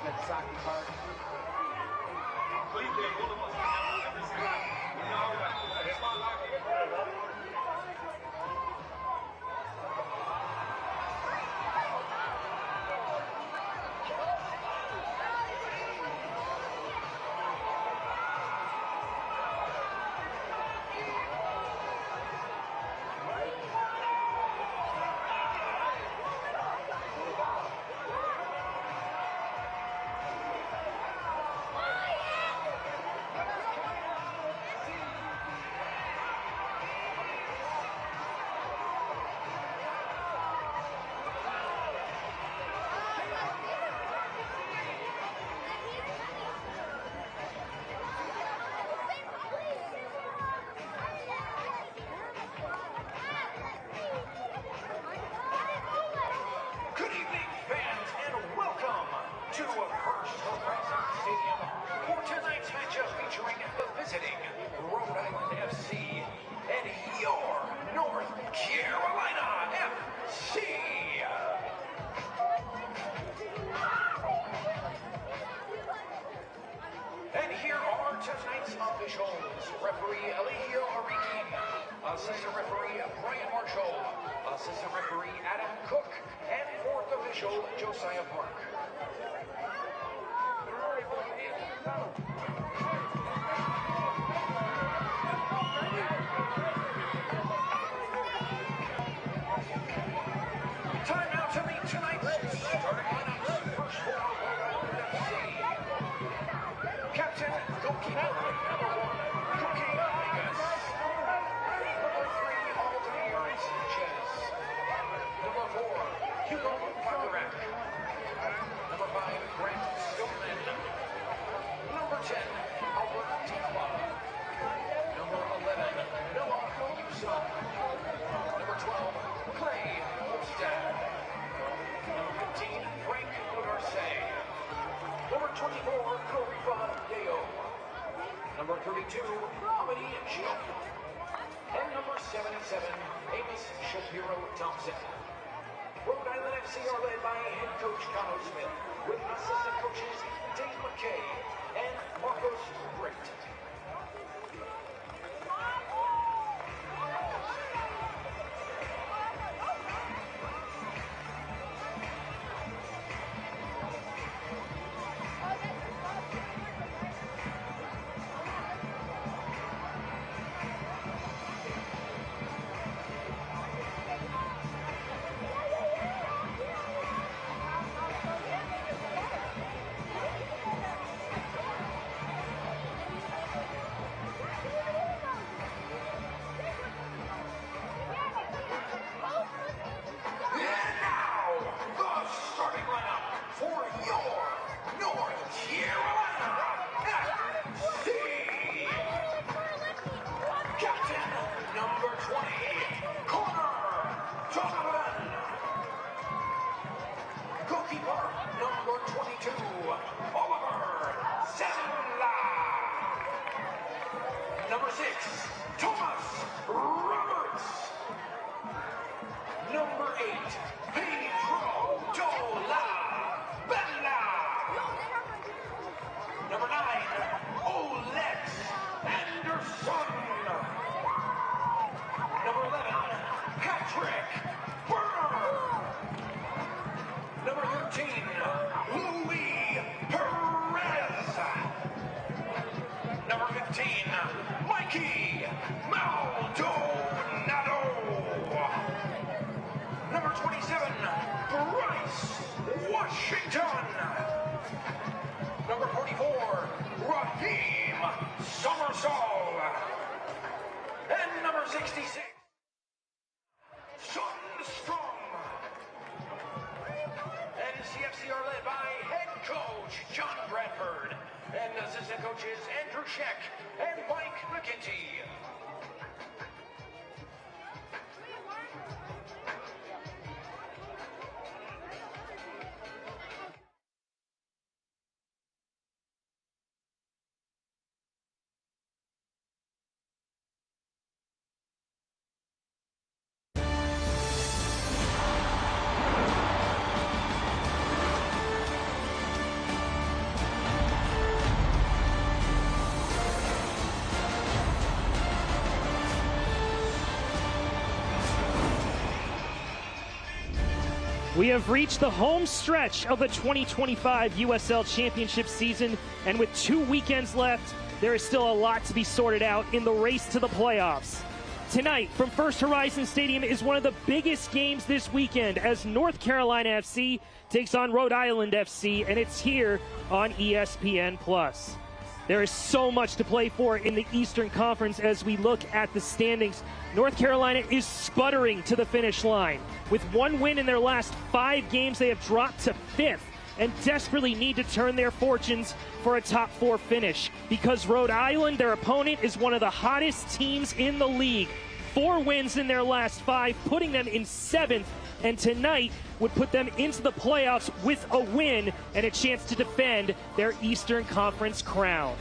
at Saki Park. Visiting Rhode Island FC and your North Carolina FC. And here are tonight's officials. Referee Eligio Arikin, assistant referee Brian Marshall, assistant referee Adam Cook, and fourth official Josiah Park. Time now to meet tonight's starting lineups. First for Rhode Island FC. Captain, goalkeeper, number 1, Cookie Vegas. Number 3, Altair Sanchez. Number 4, Hugo Bacharach. Number 5, Grant Stillman. Number 10, Albert Tikva. Number 11, Noah Yusuf. Number 12, Clay Ostad. Number 15, Frank Garce. Number 24, Corifa Deo. Number 32, Amity Jeff. And number 77, Amos Shapiro Thompson. Rhode Island FC are led by head coach Connor Smith, with assistant coaches Dave McKay and Marcos Britt. Number 22, Oliver Zella. Number 6, Thomas Roberts. Number 8, Pedro Dola Bella. Number 9, Olet Anderson. Number 11, Patrick Burner. Number 13, Louis Perez. Number 15, Mikey Maldonado. Number 27, Bryce Washington. Number 44, Raheem Summersall. And number 66, Son Strong. CFC are led by head coach John Bradford and assistant coaches Andrew Sheck and Mike McGinty. We have reached the home stretch of the 2025 USL Championship season, and with 2 weekends left, there is still a lot to be sorted out in the race to the playoffs. Tonight, from First Horizon Stadium, is one of the biggest games this weekend as North Carolina FC takes on Rhode Island FC, and it's here on ESPN+. There is so much to play for in the Eastern Conference as we look at the standings. North Carolina is sputtering to the finish line. With 1 win in their last 5 games, they have dropped to 5th and desperately need to turn their fortunes for a top 4 finish, because Rhode Island, their opponent, is one of the hottest teams in the league. 4 wins in their last 5, putting them in 7th, and tonight would put them into the playoffs with a win and a chance to defend their Eastern Conference crown.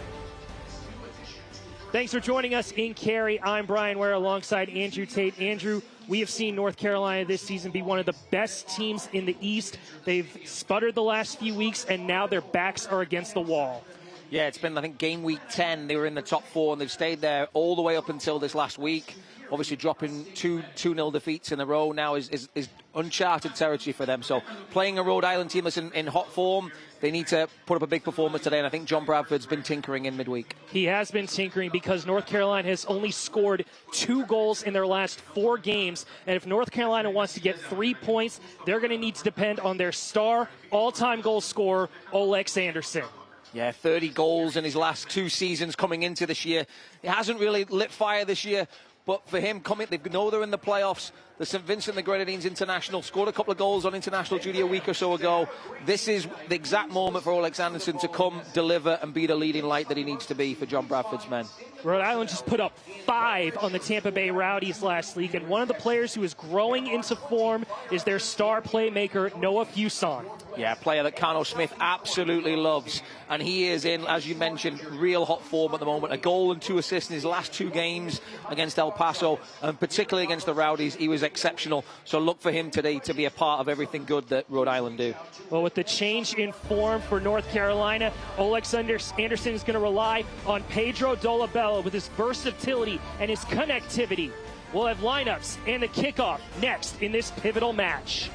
Thanks for joining us in Cary. I'm Brian Ware alongside Andrew Tate. Andrew, we have seen North Carolina this season be one of the best teams in the East. They've sputtered the last few weeks, and now their backs are against the wall. Yeah, it's been, I think, game week 10. They were in the top 4, and they've stayed there all the way up until this last week. Obviously, dropping 2-0 defeats in a row now is uncharted territory for them. So playing a Rhode Island team that's in hot form, they need to put up a big performance today, and I think John Bradford's been tinkering in midweek. He has been tinkering because North Carolina has only scored 2 goals in their last 4 games, and if North Carolina wants to get 3 points, they're going to need to depend on their star all-time goal scorer, Olex Anderson. Yeah, 30 goals in his last 2 seasons coming into this year. He hasn't really lit fire this year. But for him, they know they're in the playoffs. The St. Vincent and the Grenadines International scored a couple of goals on international duty a week or so ago. This is the exact moment for Olex Anderson to come, deliver, and be the leading light that he needs to be for John Bradford's men. Rhode Island just put up 5 on the Tampa Bay Rowdies last week, and one of the players who is growing into form is their star playmaker, Noah Fuson. Yeah, a player that Carno Smith absolutely loves. And he is in, as you mentioned, real hot form at the moment. A goal and 2 assists in his last 2 games against El Paso, and particularly against the Rowdies. He was exceptional. So look for him today to be a part of everything good that Rhode Island do. Well, with the change in form for North Carolina, Olex Anderson is going to rely on Pedro Dolabella with his versatility and his connectivity. We'll have lineups and the kickoff next in this pivotal match.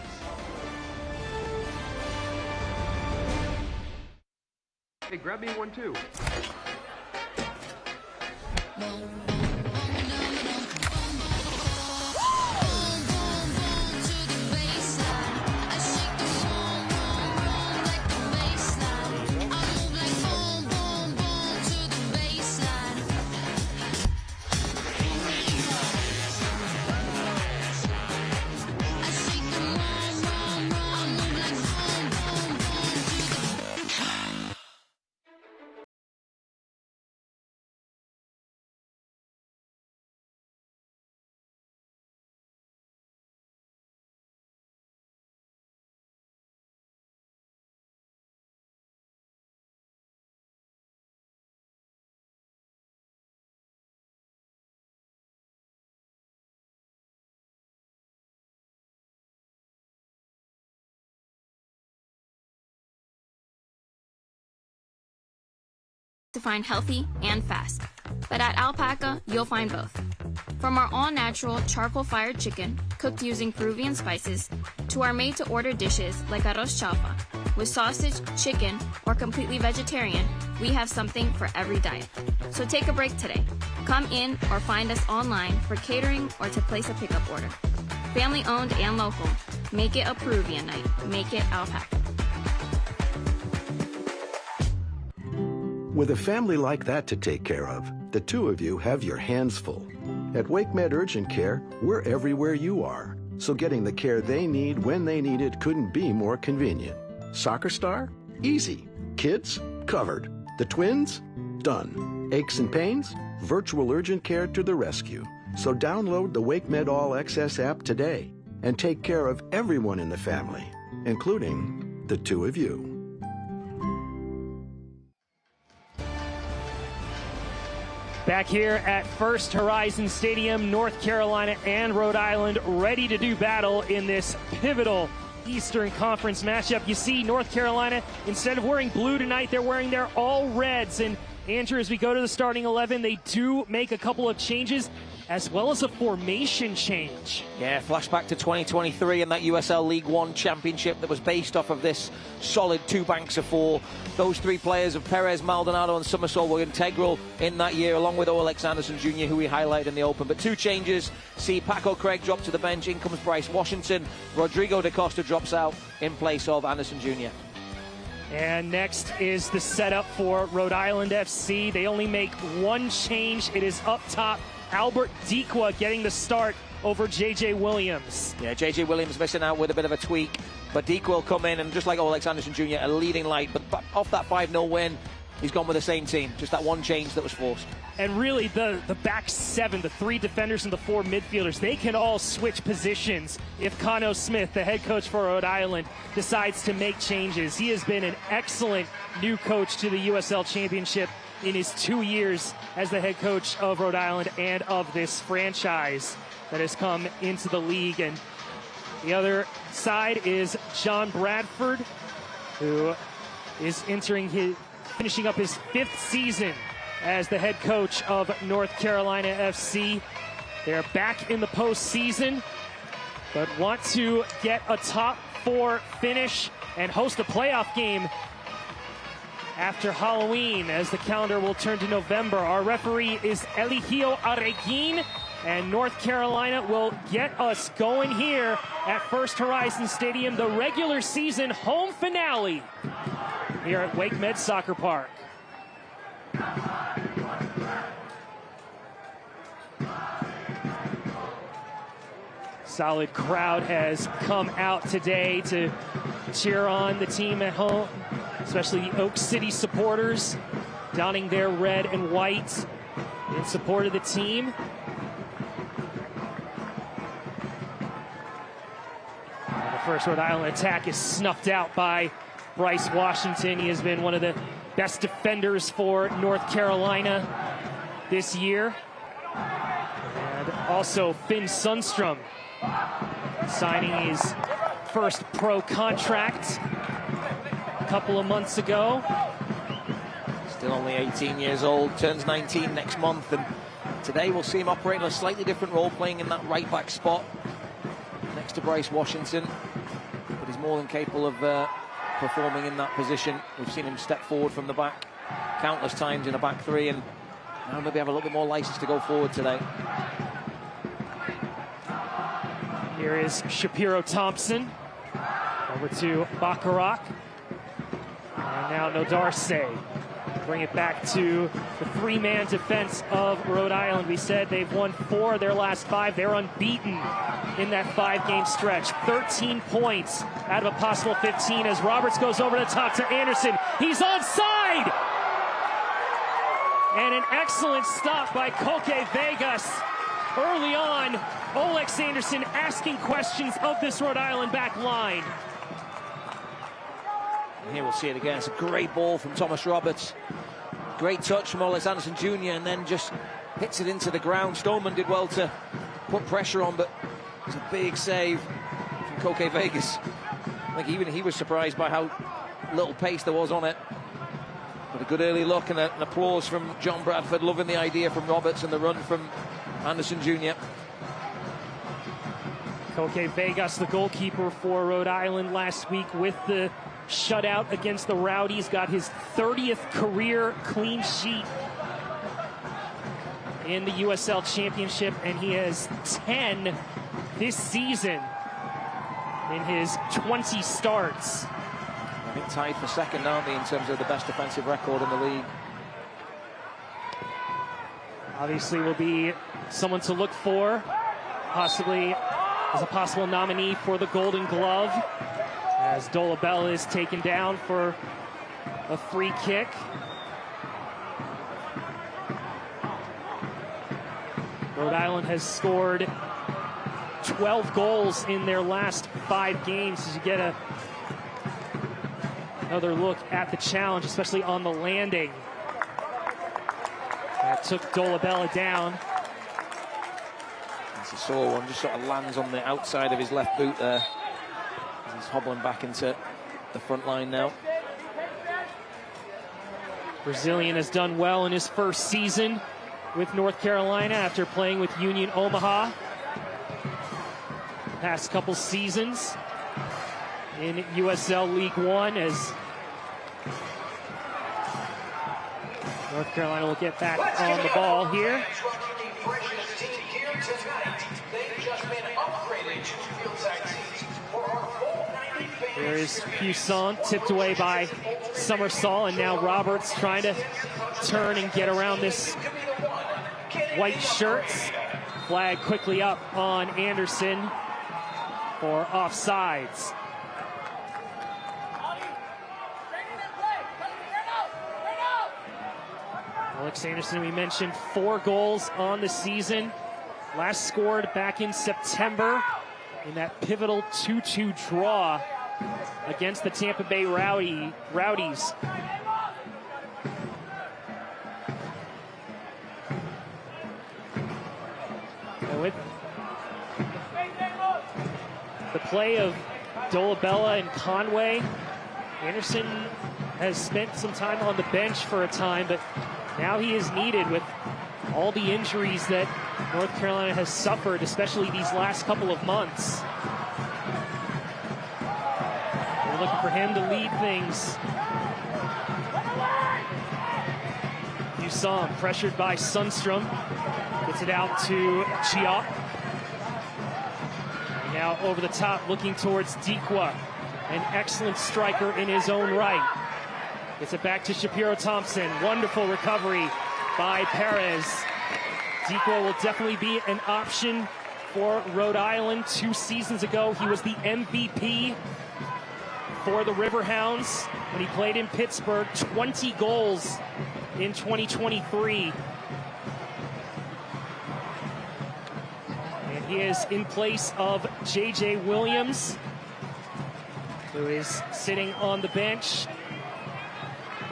Hey, grab me one too. To find healthy and fast. But at Alpaca, you'll find both. From our all-natural charcoal-fired chicken, cooked using Peruvian spices, to our made-to-order dishes like arroz chaufa. With sausage, chicken, or completely vegetarian, we have something for every diet. So take a break today. Come in or find us online for catering or to place a pickup order. Family-owned and local. Make it a Peruvian night. Make it Alpaca. With a family like that to take care of, the 2 of you have your hands full. At WakeMed Urgent Care, we're everywhere you are, so getting the care they need when they need it couldn't be more convenient. Soccer star? Easy. Kids? Covered. The twins? Done. Aches and pains? Virtual urgent care to the rescue. So download the WakeMed All Access app today and take care of everyone in the family, including the 2 of you. Back here at First Horizon Stadium, North Carolina and Rhode Island ready to do battle in this pivotal Eastern Conference matchup. You see North Carolina, instead of wearing blue tonight, they're wearing their all reds, and Andrew, as we go to the starting 11, they do make a couple of changes, as well as a formation change. Yeah, flashback to 2023 and that USL League One Championship that was based off of this solid two banks of four. Those three players of Perez, Maldonado and Summersall were integral in that year, along with Alex Anderson Jr., who we highlighted in the Open. But two changes, see Paco Craig drop to the bench, in comes Bryce Washington, Rodrigo da Costa drops out in place of Anderson Jr. And next is the setup for Rhode Island FC. They only make one change. It is up top, Albert Dikwa getting the start over J.J. Williams. Yeah, J.J. Williams missing out with a bit of a tweak, but Dikwa will come in and just like Alex Anderson Jr., a leading light. But off that 5-0 win, he's gone with the same team. Just that one change that was forced. And really, the back seven, the three defenders and the four midfielders, they can all switch positions if Cano Smith, the head coach for Rhode Island, decides to make changes. He has been an excellent new coach to the USL Championship in his 2 years as the head coach of Rhode Island and of this franchise that has come into the league. And the other side is John Bradford, who is finishing up his 5th season as the head coach of North Carolina FC. They're back in the postseason, but want to get a top 4 finish and host a playoff game after Halloween, as the calendar will turn to November. Our referee is Eligio Areguin, and North Carolina will get us going here at First Horizon Stadium, the regular season home finale here at Wake Med Soccer Park. Solid crowd has come out today to cheer on the team at home, especially the Oak City supporters donning their red and white in support of the team. And the first Rhode Island attack is snuffed out by Bryce Washington. He has been one of the best defenders for North Carolina this year. And also Finn Sundstrom signing his first pro contract a couple of months ago. Still only 18 years old, turns 19 next month, and today we'll see him operate in a slightly different role, playing in that right back spot next to Bryce Washington, but he's more than capable of performing in that position. We've seen him step forward from the back countless times in a back three, and now maybe have a little bit more license to go forward today. Here is Shapiro Thompson over to Bacharach, and now Nodarse. Bring it back to the 3-man defense of Rhode Island. We said they've won 4 of their last 5. They're unbeaten in that 5-game stretch. 13 points out of a possible 15 as Roberts goes over the top to Anderson. He's onside! And an excellent stop by Koke Vegas. Early on, Olex Anderson asking questions of this Rhode Island back line. And here we'll see it again. It's a great ball from Thomas Roberts. Great touch from Alex Anderson Jr. and then just hits it into the ground. Stoneman did well to put pressure on, but it's a big save from Koke Vegas. I think even he was surprised by how little pace there was on it. But a good early look and an applause from John Bradford, loving the idea from Roberts and the run from Anderson Jr. Koke Vegas, the goalkeeper for Rhode Island last week with the shutout against the Rowdies, got his 30th career clean sheet in the USL Championship, and he has 10 this season in his 20 starts. I think tied for second, aren't they, in terms of the best defensive record in the league. Obviously will be someone to look for, possibly as a possible nominee for the Golden Glove, as Dolabella is taken down for a free kick. Rhode Island has scored 12 goals in their last 5 games. As you get another look at the challenge, especially on the landing. That took Dolabella down. As you saw, one just sort of lands on the outside of his left boot there. He's hobbling back into the front line now. Brazilian has done well in his first season with North Carolina after playing with Union Omaha past couple seasons in USL League One, as North Carolina will get back on the ball here. There is Fuson, tipped away by Summersall, and now Roberts trying to turn and get around this white shirts. Flag quickly up on Anderson for offsides. Alex Anderson, we mentioned, 4 goals on the season. Last scored back in September in that pivotal 2-2 draw against the Tampa Bay Rowdies. And with the play of Dolabella and Conway, Anderson has spent some time on the bench for a time, but now he is needed with all the injuries that North Carolina has suffered, especially these last couple of months. We're looking for him to lead things. You saw him pressured by Sundstrom. Gets it out to Chiop. Now over the top, looking towards Dikwa, an excellent striker in his own right. Gets it back to Shapiro Thompson. Wonderful recovery by Perez. Dikwa will definitely be an option for Rhode Island. 2 seasons ago, he was the MVP for the Riverhounds when he played in Pittsburgh. 20 goals in 2023. And he is in place of J.J. Williams, who is sitting on the bench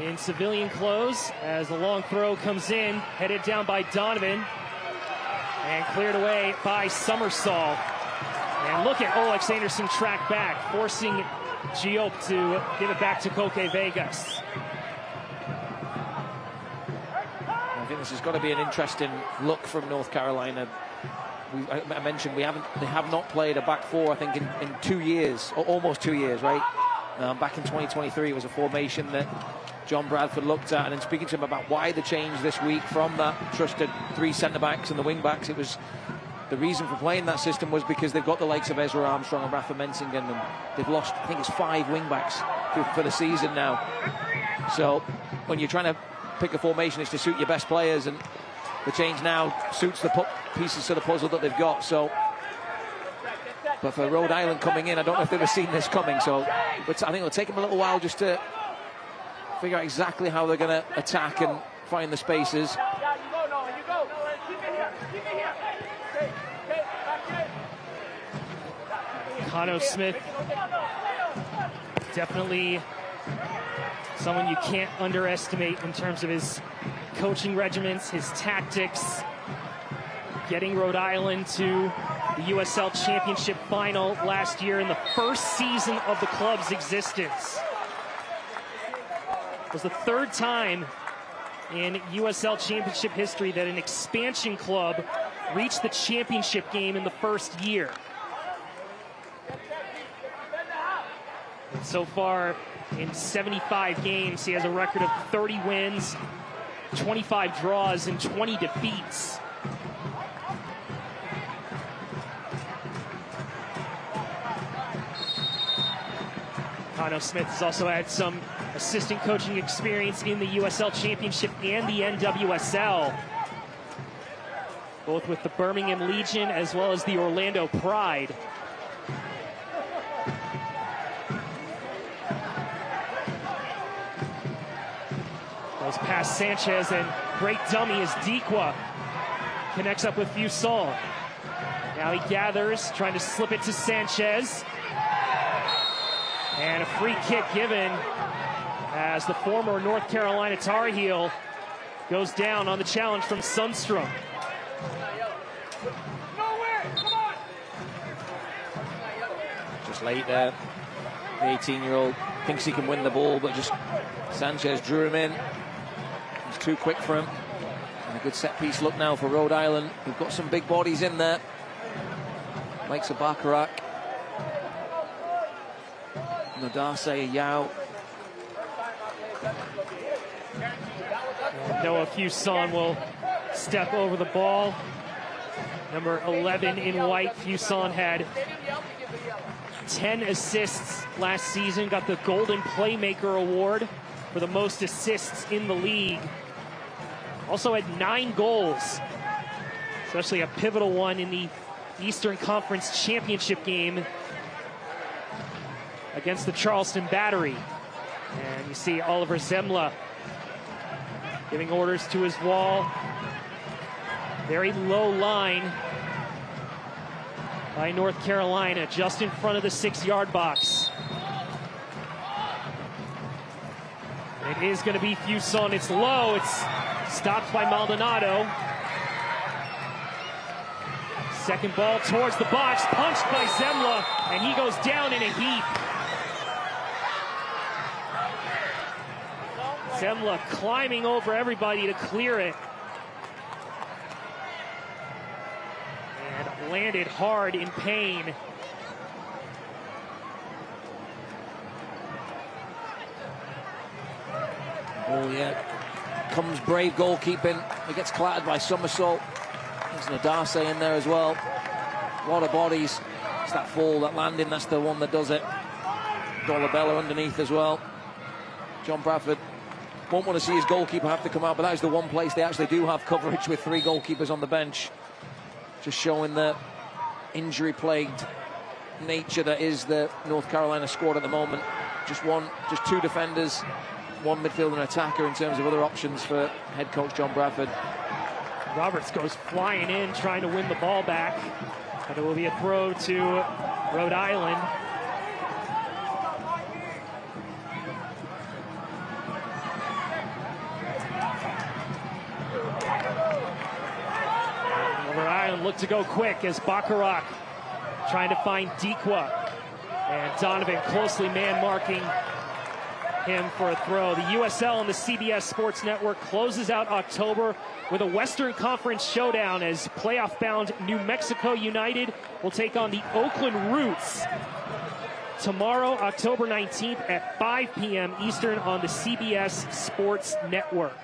in civilian clothes as the long throw comes in, headed down by Donovan and cleared away by Summersall. And look at Alex Anderson track back, forcing Giop to give it back to Koke Vegas. I think this has got to be an interesting look from North Carolina. I mentioned they have not played a back four, I think, in 2 years, or almost 2 years, right? Back in 2023, it was a formation that John Bradford looked at, and in speaking to him about why the change this week from that trusted 3 centre-backs and the wing-backs, it was the reason for playing that system was because they've got the likes of Ezra Armstrong and Rafa Mensingen, and they've lost, I think it's 5 wing-backs for the season now. So when you're trying to pick a formation, it's to suit your best players, and the change now suits the pieces to the puzzle that they've got. So, but for Rhode Island coming in, I don't know if they've seen this coming, so but I think it'll take them a little while just to figure out exactly how they're going to attack and find the spaces. Cano Smith, definitely someone you can't underestimate in terms of his coaching regimens, his tactics, getting Rhode Island to the USL Championship final last year in the first season of the club's existence. It was the 3rd time in USL Championship history that an expansion club reached the championship game in the first year. And so far, in 75 games, he has a record of 30 wins, 25 draws, and 20 defeats. Cano Smith has also had some assistant coaching experience in the USL Championship and the NWSL, both with the Birmingham Legion as well as the Orlando Pride. Goes past Sanchez, and great dummy as Dikwa connects up with Fuson. Now he gathers, trying to slip it to Sanchez. And a free kick given as the former North Carolina Tar Heel goes down on the challenge from Sundstrom. Just late there. The 18-year-old thinks he can win the ball, but just Sanchez drew him in. It's too quick for him. And a good set-piece look now for Rhode Island. We've got some big bodies in there. Makes a Bacharach. Nodase, Yao. Noah Fuson will step over the ball. Number 11 in white. Fuson had 10 assists last season. Got the Golden Playmaker Award for the most assists in the league. Also had 9 goals, especially a pivotal one in the Eastern Conference Championship game against the Charleston Battery. And you see Oliver Zemla giving orders to his wall. Very low line by North Carolina, just in front of the 6-yard box. It is going to be Fuson. It's low. It's stopped by Maldonado. Second ball towards the box, punched by Zemla, and he goes down in a heap. Zemla climbing over everybody to clear it. And landed hard in pain. Oh, yeah. Comes brave goalkeeping. He gets clattered by Somersault. There's Nodase in there as well. A lot of bodies. It's that fall, that landing, that's the one that does it. Dolabella underneath as well. John Bradford won't want to see his goalkeeper have to come out, but that is the one place they actually do have coverage with 3 goalkeepers on the bench. Just showing the injury-plagued nature that is the North Carolina squad at the moment. Just 2 defenders, 1 midfielder and attacker in terms of other options for head coach John Bradford. Roberts goes flying in, trying to win the ball back. But it will be a throw to Rhode Island. Rhode Island look to go quick as Bacharach trying to find Dikwa. And Donovan closely man-marking him for a throw. The USL on the CBS Sports Network closes out October with a Western Conference showdown as playoff-bound New Mexico United will take on the Oakland Roots tomorrow, October 19th at 5 p.m. Eastern on the CBS Sports Network.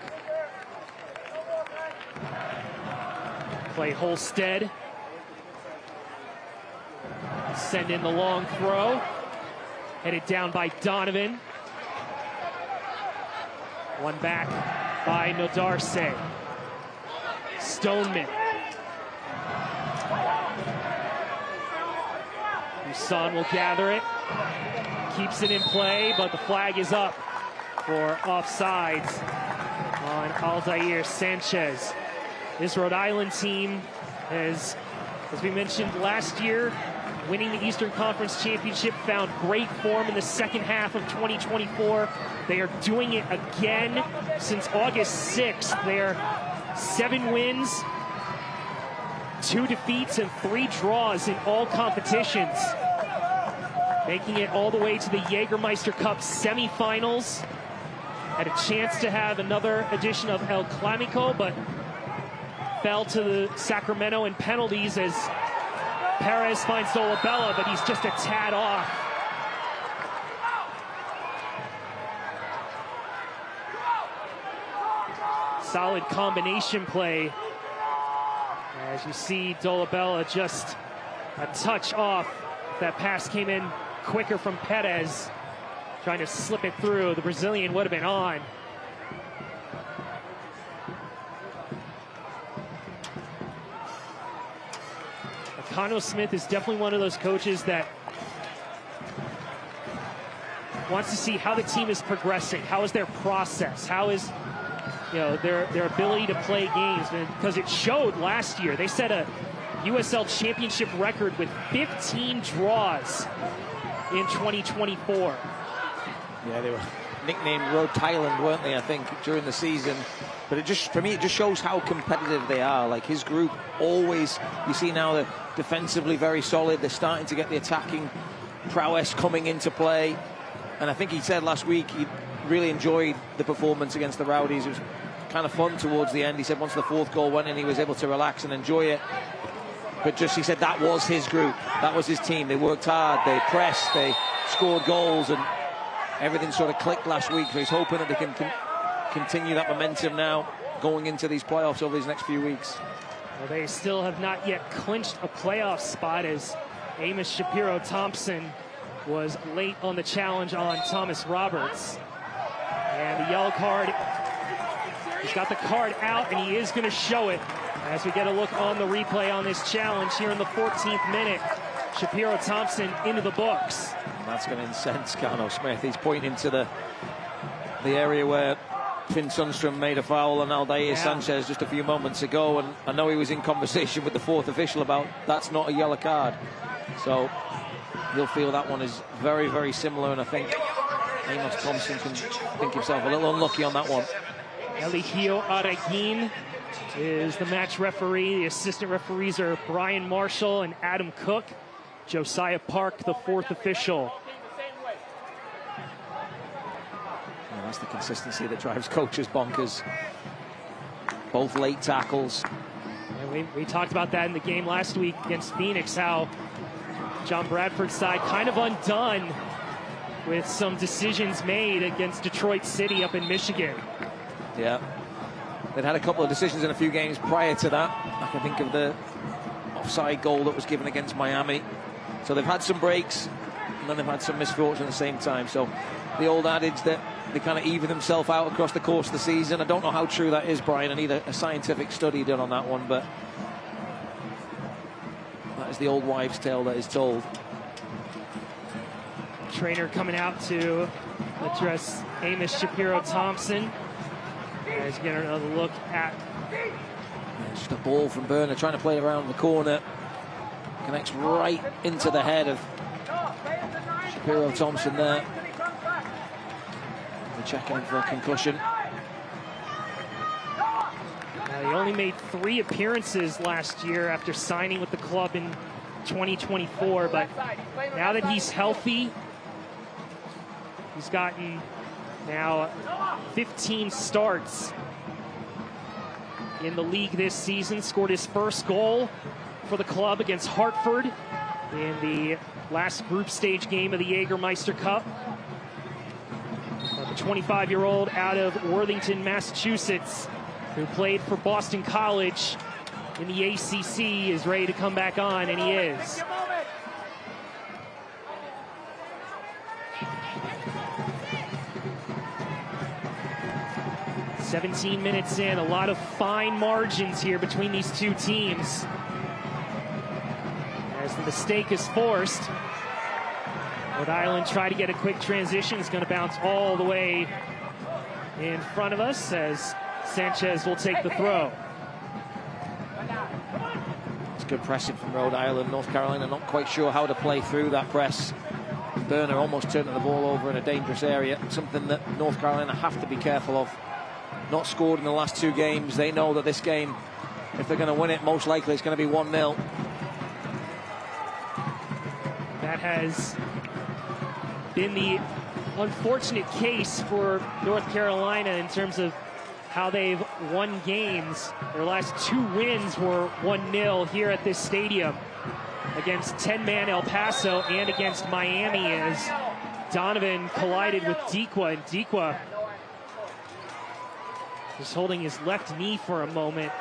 Clay Holstead send in the long throw, headed down by Donovan. One back by Nodarse. Stoneman. Fuson will gather it. Keeps it in play, but the flag is up for offsides on Aldair Sanchez. This Rhode Island team has, as we mentioned last year, winning the Eastern Conference Championship, found great form in the second half of 2024. They are doing it again since August 6th. They are 7 wins, 2 defeats, and 3 draws in all competitions, making it all the way to the Jägermeister Cup semifinals. Had a chance to have another edition of El Clamico, but fell to the Sacramento in penalties as Perez finds Dolabella, but he's just a tad off. Solid combination play. As you see Dolabella just a touch off. That pass came in quicker from Perez, trying to slip it through. The Brazilian would have been on. Connell Smith is definitely one of those coaches that wants to see how the team is progressing. How is their process? How is, their ability to play games? And because it showed last year. They set a USL Championship record with 15 draws in 2024. Yeah, they were nicknamed Rhode Thailand, weren't they, I think, during the season. But it just, for me, it just shows how competitive they are. Like, his group always, you see now they're defensively very solid. They're starting to get the attacking prowess coming into play. And I think he said last week he really enjoyed the performance against the Rowdies. It was kind of fun towards the end. He said once the fourth goal went in, he was able to relax and enjoy it. But just, he said that was his group, that was his team. They worked hard, they pressed, they scored goals, and everything sort of clicked last week. So he's hoping that they can continue that momentum now going into these playoffs over these next few weeks. Well, they still have not yet clinched a playoff spot, as Amos Shapiro-Thompson was late on the challenge on Thomas Roberts. And the yellow card, he's got the card out, and he is going to show it as we get a look on the replay on this challenge here in the 14th minute. Shapiro-Thompson into the books. And that's going to incense Carno Smith. He's pointing to the area where Finn Sundstrom made a foul on Aldair Sanchez just a few moments ago, and I know he was in conversation with the fourth official about that's not a yellow card. So he'll feel that one is very, very similar, and I think Amos Thompson can think himself a little unlucky on that one. Eligio Araguin is the match referee. The assistant referees are Brian Marshall and Adam Cook. Josiah Park, the fourth official. Yeah, that's the consistency that drives coaches bonkers. Both late tackles. And we talked about that in the game last week against Phoenix, how John Bradford's side kind of undone with some decisions made against Detroit City up in Michigan. Yeah. They'd had a couple of decisions in a few games prior to that. I can think of the offside goal that was given against Miami. So they've had some breaks, and then they've had some misfortune at the same time. So the old adage that they kind of even themselves out across the course of the season. I don't know how true that is, Brian. I need a scientific study done on that one, but that is the old wives' tale that is told. Trainer coming out to address Amos Shapiro-Thompson. As you get another look at. Just a ball from Burner trying to play around the corner. Connects right into the head of Shapiro-Thompson there. They're checking him for a concussion. He only made 3 appearances last year after signing with the club in 2024, but now that he's healthy, he's gotten now 15 starts in the league this season. Scored his first goal for the club against Hartford in the last group stage game of the Jägermeister Cup. The 25-year-old out of Worthington, Massachusetts, who played for Boston College in the ACC, is ready to come back on, and he is. "17 minutes in, a lot of fine margins here between these two teams. As the mistake is forced, Rhode Island try to get a quick transition. It's going to bounce all the way in front of us as Sanchez will take the throw. It's good pressing from Rhode Island. North Carolina not quite sure how to play through that press. Burner almost turning the ball over in a dangerous area, something that North Carolina have to be careful of. Not scored in the last 2 games. They know that this game, if they're going to win it, most likely it's going to be 1-0. That has been the unfortunate case for North Carolina in terms of how they've won games. Their last 2 wins were 1-0 here at this stadium against 10-man El Paso and against Miami, as Donovan collided with Dikwa, and Dikwa just holding his left knee for a moment.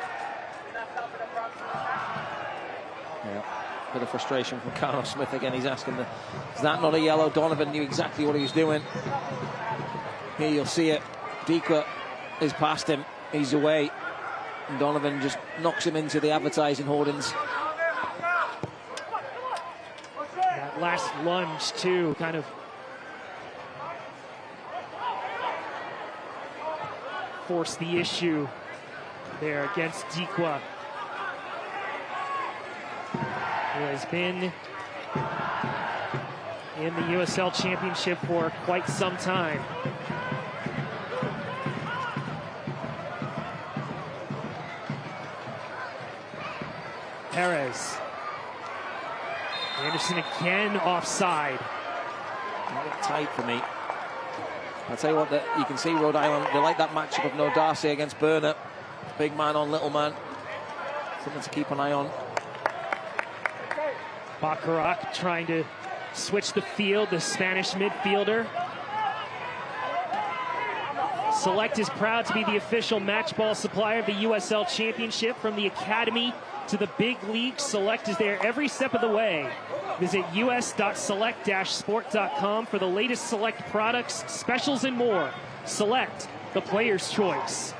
Yeah, bit of frustration from Carno Smith again. He's asking, is that not a yellow? Donovan knew exactly what he was doing. Here you'll see it. Dikwa is past him. He's away. And Donovan just knocks him into the advertising hoardings. That last lunge, too, kind of forced the issue there against Dikwa, who has been in the USL Championship for quite some time. Perez. Anderson again offside. A bit tight for me. I'll tell you what, you can see Rhode Island, they like that matchup of no Darcy against Burner. Big man on little man. Something to keep an eye on. Bacharach trying to switch the field, the Spanish midfielder. Select is proud to be the official match ball supplier of the USL Championship. From the Academy to the big league, Select is there every step of the way. Visit us.select-sport.com for the latest Select products, specials, and more. Select, the player's choice.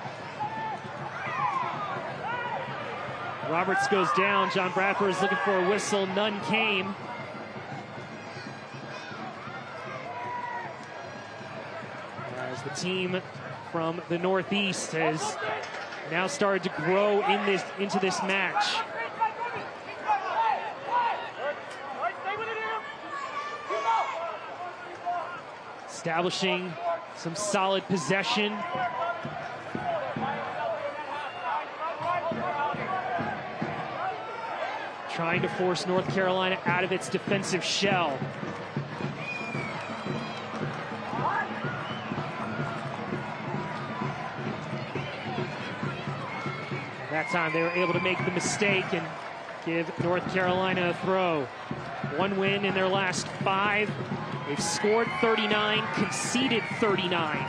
Roberts goes down. John Bradford is looking for a whistle. None came. As the team from the Northeast has now started to grow into this match. Establishing some solid possession. Trying to force North Carolina out of its defensive shell. That time they were able to make the mistake and give North Carolina a throw. One win in their last 5. They've scored 39, conceded 39.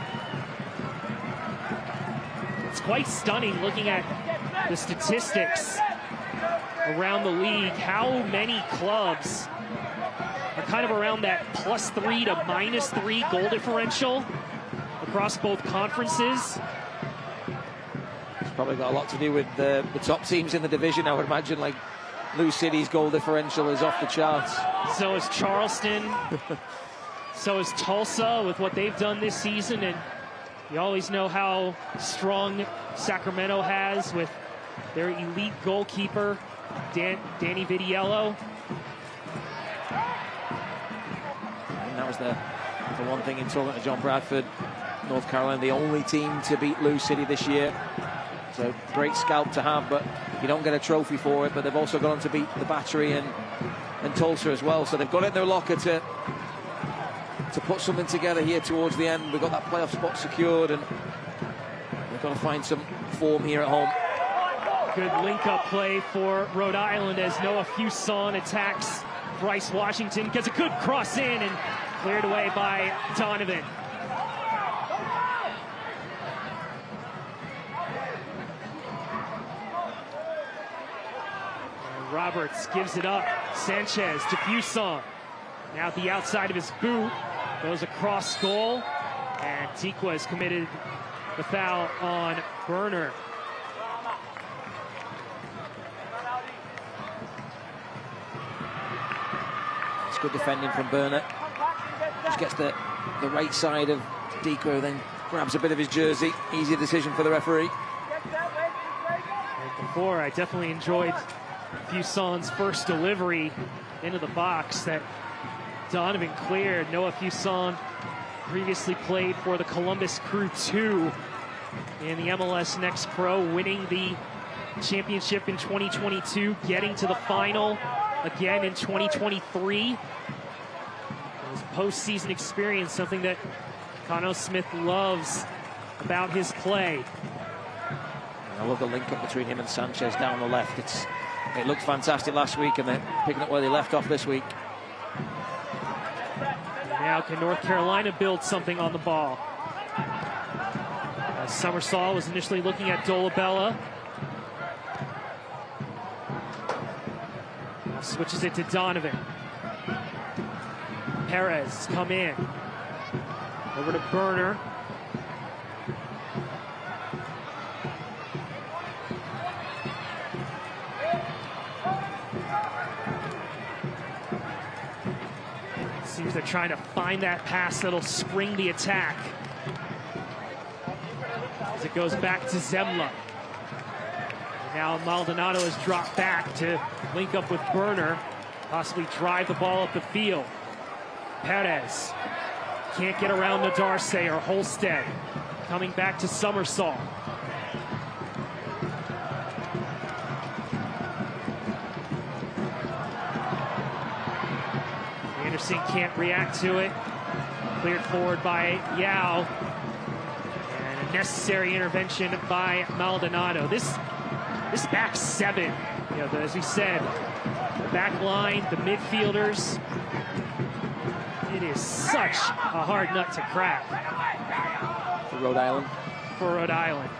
It's quite stunning looking at the statistics around the league. How many clubs are kind of around that +3 to -3 goal differential across both conferences? It's probably got a lot to do with the top teams in the division, I would imagine. Like Lou City's goal differential is off the charts. So is Charleston. So is Tulsa with what they've done this season. And you always know how strong Sacramento has with their elite goalkeeper, Danny Vitiello. And that was the one thing in talking to John Bradford. North Carolina, the only team to beat Lou City this year. So great scalp to have, but you don't get a trophy for it. But they've also gone on to beat the Battery and Tulsa as well. So they've got it in their locker to put something together here towards the end. We've got that playoff spot secured, and we've got to find some form here at home. Good link-up play for Rhode Island as Noah Fuson attacks Bryce Washington. Gets a good cross in and cleared away by Donovan. And Roberts gives it up. Sanchez to Fuson. Now at the outside of his boot. Goes across goal. And Tikwa has committed the foul on Burner. Good defending from Burner. Just gets the right side of Deco, then grabs a bit of his jersey. Easy decision for the referee. And before, I definitely enjoyed Fuson's first delivery into the box that Donovan cleared. Noah Fuson previously played for the Columbus Crew 2 in the MLS Next Pro, winning the championship in 2022, getting to the final again in 2023. His postseason experience, something that Cano Smith loves about his play. I love the link up between him and Sanchez down the left. It looked fantastic last week, and they're picking up where they left off this week. Now can North Carolina build something on the ball? Summersall was initially looking at Dolabella. Switches it to Donovan. Perez come in. Over to Burner. Seems they're trying to find that pass that'll spring the attack. As it goes back to Zemla. Now Maldonado has dropped back to link up with Burner, possibly drive the ball up the field. Perez can't get around to Darce or Holstead. Coming back to Summersall. Anderson can't react to it. Cleared forward by Yao. And a necessary intervention by Maldonado. This back seven, as we said, the back line, the midfielders, it is such a hard nut to crack. For Rhode Island. For Rhode Island.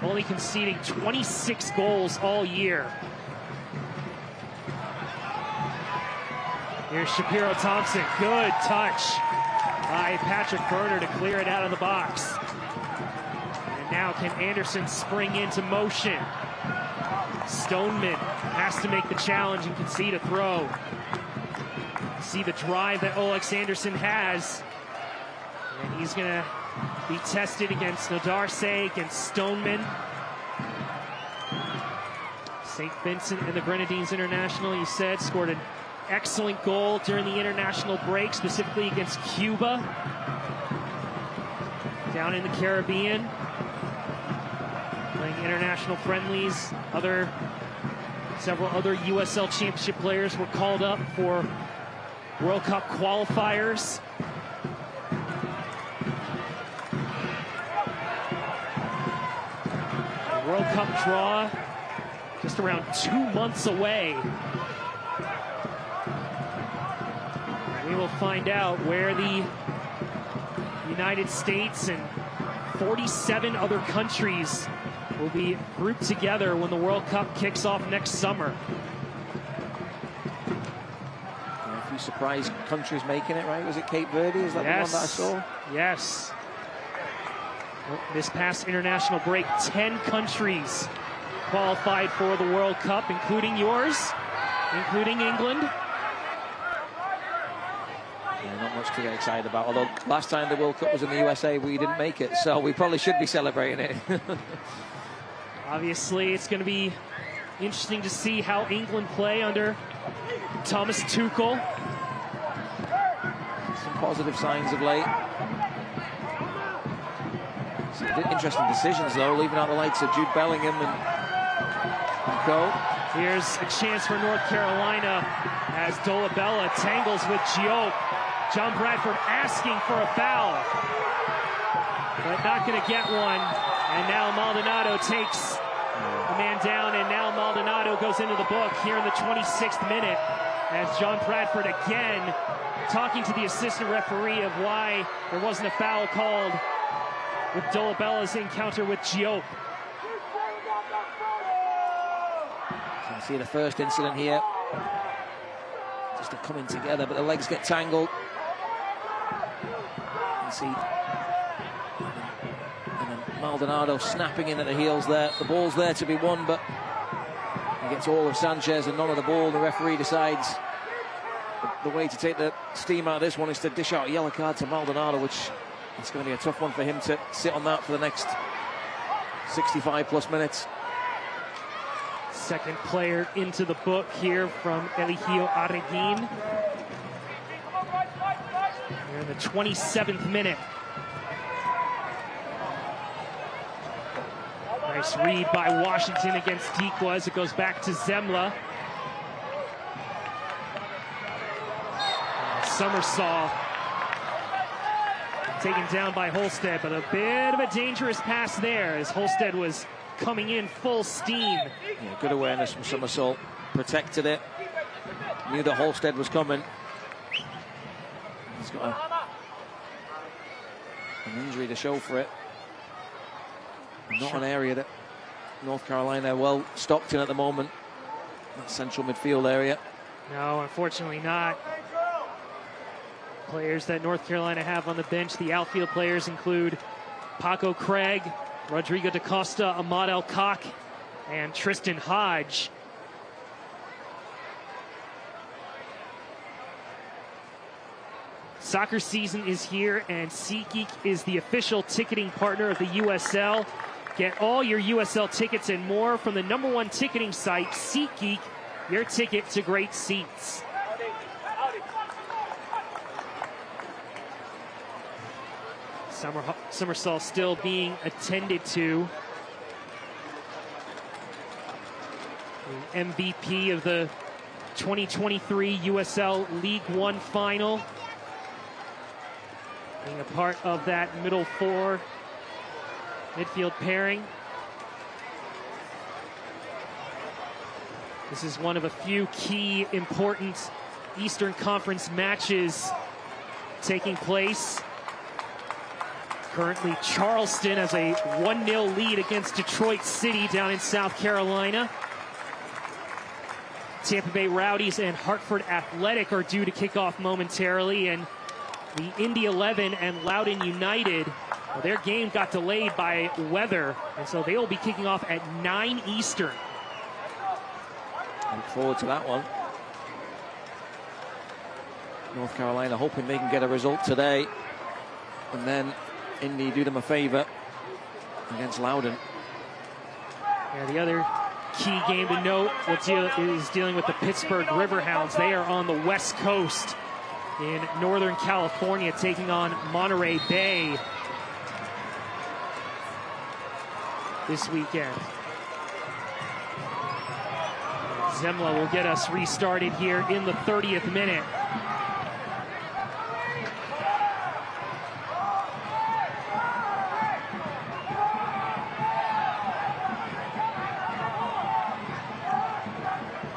Only conceding 26 goals all year. Here's Shapiro Thompson. Good touch by Patrick Berner to clear it out of the box. And now can Anderson spring into motion? Stoneman has to make the challenge and concede a throw. See the drive that Olex Anderson has. And he's going to be tested against Nodarse, against Stoneman. St. Vincent and the Grenadines International, you said, scored an excellent goal during the international break, specifically against Cuba. Down in the Caribbean. Playing international friendlies. Several other USL Championship players were called up for World Cup qualifiers. The World Cup draw just around 2 months away. We will find out where the United States and 47 other countries will be grouped together when the World Cup kicks off next summer. A few surprise countries making it, right? Was it Cape Verde? Is that the one that I saw? Yes. This past international break, 10 countries qualified for the World Cup, including yours, including England. Yeah, not much to get excited about. Although last time the World Cup was in the USA, we didn't make it, so we probably should be celebrating it. Obviously, it's going to be interesting to see how England play under Thomas Tuchel. Some positive signs of late. Some interesting decisions, though, leaving out the likes of Jude Bellingham and co. Here's a chance for North Carolina as Dolabella tangles with Giope. John Bradford asking for a foul, but not going to get one. And now Maldonado takes a man down, and now Maldonado goes into the book here in the 26th minute as John Bradford again talking to the assistant referee of why there wasn't a foul called with Dolabella's encounter with Giope. So you see the first incident here. Just a coming together, but the legs get tangled. You see and then Maldonado snapping in at the heels there. The ball's there to be won, but he gets all of Sanchez and none of the ball. The referee decides the way to take the steam out of this one is to dish out a yellow card to Maldonado, which it's going to be a tough one for him to sit on that for the next 65 plus minutes. Second player into the book here from Eligio Arreguin. We're in the 27th minute. Nice read by Washington against Tikwa as it goes back to Zemla. Summersaw taken down by Holstead, but a bit of a dangerous pass there as Holstead was coming in full steam. Yeah, good awareness from Summersault. Protected it. Knew that Holstead was coming. He's got an injury to show for it. Not an area that North Carolina are well stocked in at the moment. That central midfield area. No, unfortunately not. Players that North Carolina have on the bench, the outfield players include Paco Craig, Rodrigo da Costa, Ahmad El-Kak, and Tristan Hodge. Soccer season is here, and SeatGeek is the official ticketing partner of the USL. Get all your USL tickets and more from the #1 ticketing site, SeatGeek, your ticket to great seats. Summersault still being attended to. The MVP of the 2023 USL League One final. being a part of that middle four midfield pairing. This is one of a few key important Eastern Conference matches taking place. Currently, Charleston has a 1-0 lead against Detroit City down in South Carolina. Tampa Bay Rowdies and Hartford Athletic are due to kick off momentarily, and the Indy 11 and Loudoun United, well, their game got delayed by weather, and so they will be kicking off at 9 Eastern. Look forward to that one. North Carolina hoping they can get a result today, and then Indy do them a favor against Loudoun. Yeah, the other key game to note is dealing with the Pittsburgh Riverhounds. They are on the West Coast in Northern California, taking on Monterey Bay this weekend. Zemla will get us restarted here in the 30th minute.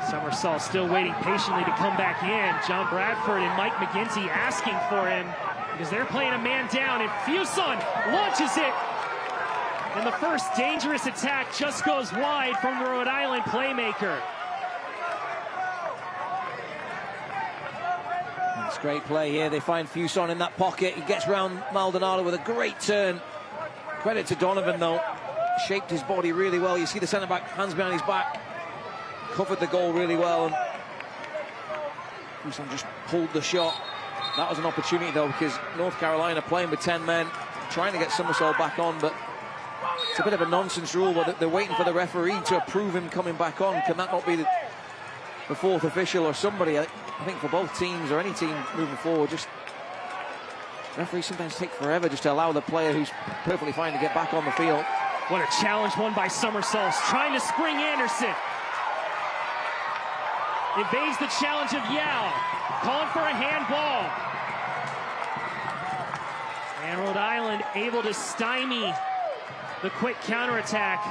Summersall still waiting patiently to come back in. John Bradford and Mike McGinty asking for him because they're playing a man down, and Fuson launches it. And the first dangerous attack just goes wide from the Rhode Island playmaker. It's great play here. They find Fuson in that pocket. He gets round Maldonado with a great turn. Credit to Donovan, though. Shaped his body really well. You see the centre-back, hands behind his back. Covered the goal really well. And Fuson just pulled the shot. That was an opportunity, though, because North Carolina playing with 10 men, trying to get Summersall back on, but it's a bit of a nonsense rule where they're waiting for the referee to approve him coming back on. Can that not be the fourth official or somebody? I think for both teams or any team moving forward, just referees sometimes take forever just to allow the player who's perfectly fine to get back on the field. What a challenge won by Summersall, trying to spring Anderson. Evades the challenge of Yao, calling for a handball. And Rhode Island able to stymie the quick counterattack.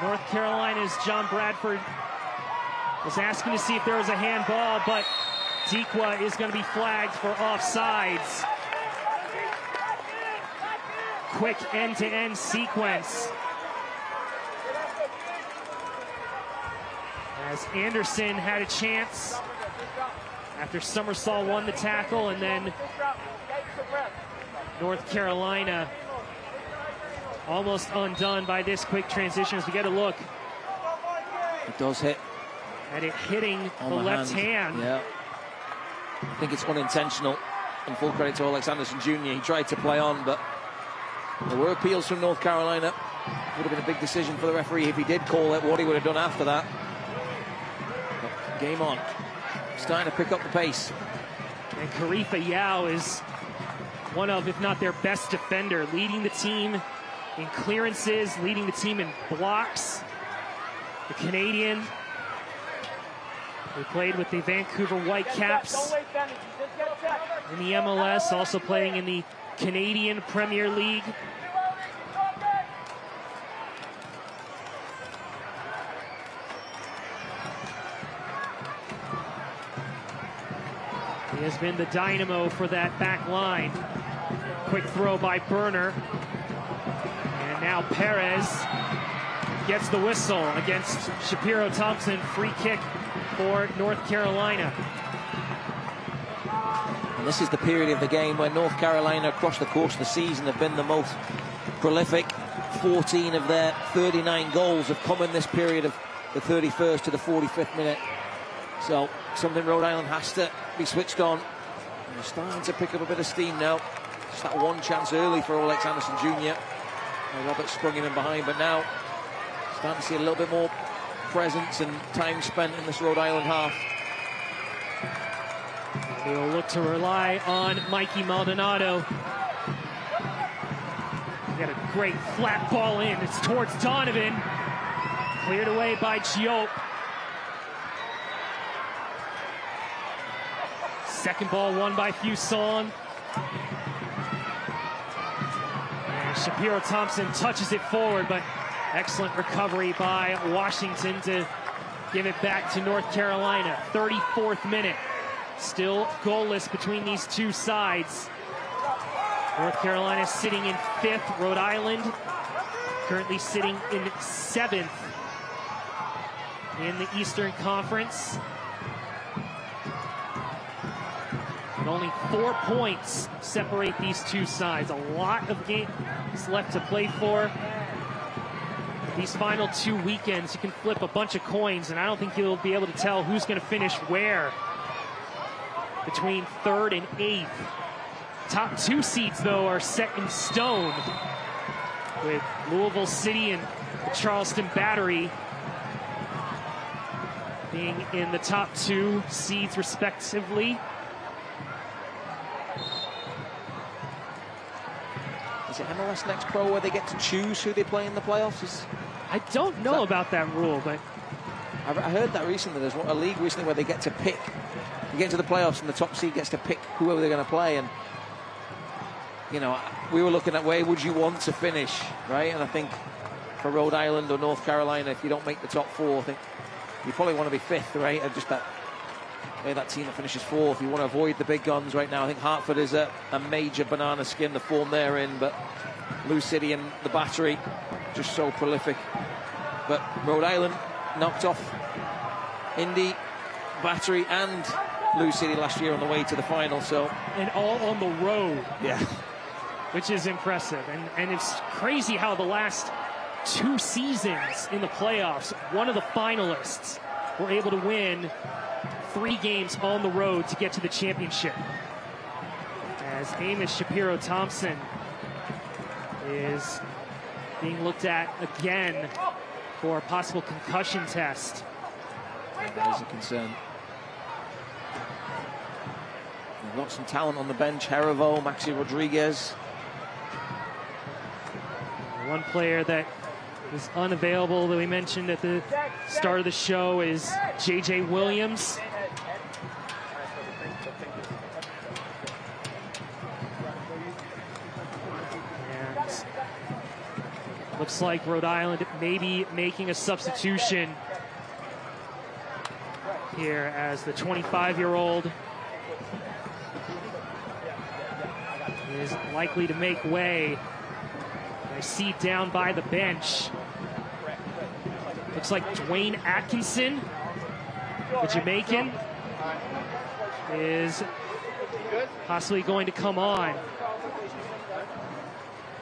North Carolina's John Bradford was asking to see if there was a handball, but Dikwa is going to be flagged for offsides. Quick end-to-end sequence. As Anderson had a chance after Summersall won the tackle, and then North Carolina almost undone by this quick transition. As we get a look, It does hit. At it hitting the left hand. Yeah. I think it's unintentional. And full credit to Alex Anderson Jr. He tried to play on, but there were appeals from North Carolina. Would have been a big decision for the referee if he did call it, what he would have done after that. But game on. Starting to pick up the pace. And Karifa Yao is one of, if not their best defender, leading the team in clearances, leading the team in blocks. The Canadian, who played with the Vancouver Whitecaps in the MLS, also playing in the Canadian Premier League. He has been the dynamo for that back line. Quick throw by Burner. And now Perez gets the whistle against Shapiro Thompson. Free kick for North Carolina. And this is the period of the game where North Carolina, across the course of the season, have been the most prolific. 14 of their 39 goals have come in this period of the 31st to the 45th minute. So something Rhode Island has to be switched on. And they're starting to pick up a bit of steam now. Just that one chance early for Alex Anderson Jr. Robert sprung him in behind, but now starting to see a little bit more presence and time spent in this Rhode Island half. They will look to rely on Mikey Maldonado. Got a great flat ball in. It's towards Donovan. Cleared away by Giop. Second ball won by Fuson. Shapiro Thompson touches it forward, but excellent recovery by Washington to give it back to North Carolina. 34th minute. Still goalless between these two sides. North Carolina sitting in 5th. Rhode Island currently sitting in 7th in the Eastern Conference. And only 4 points separate these two sides. A lot of games left to play for. These final 2 weekends, you can flip a bunch of coins, and I don't think you'll be able to tell who's going to finish where between 3rd and 8th. Top 2 seeds, though, are set in stone, with Louisville City and the Charleston Battery being in the top 2 seeds, respectively. Is it MLS Next Pro where they get to choose who they play in the playoffs? I don't know about that rule, but I heard that recently. There's a league recently where they get to pick. You get into the playoffs and the top seed gets to pick whoever they're going to play. And, you know, we were looking at where would you want to finish, right? And I think for Rhode Island or North Carolina, if you don't make the top 4, I think you probably want to be 5th, right? And just that team that finishes 4th. You want to avoid the big guns right now. I think Hartford is a major banana skin, the form they're in, but Lou City and the Battery just so prolific. But Rhode Island knocked off Indy, Battery and Lou City last year on the way to the final. So, and all on the road. Yeah. Which is impressive. And it's crazy how the last 2 seasons in the playoffs, one of the finalists were able to win 3 games on the road to get to the championship. As Amos Shapiro Thompson is being looked at again for a possible concussion test. That is a concern. They've got some talent on the bench. Heravo, Maxi Rodriguez. One player that is unavailable that we mentioned at the start of the show is J.J. Williams. And looks like Rhode Island may be making a substitution here as the 25-year-old is likely to make way. I see down by the bench. Looks like Dwayne Atkinson, the Jamaican, is possibly going to come on.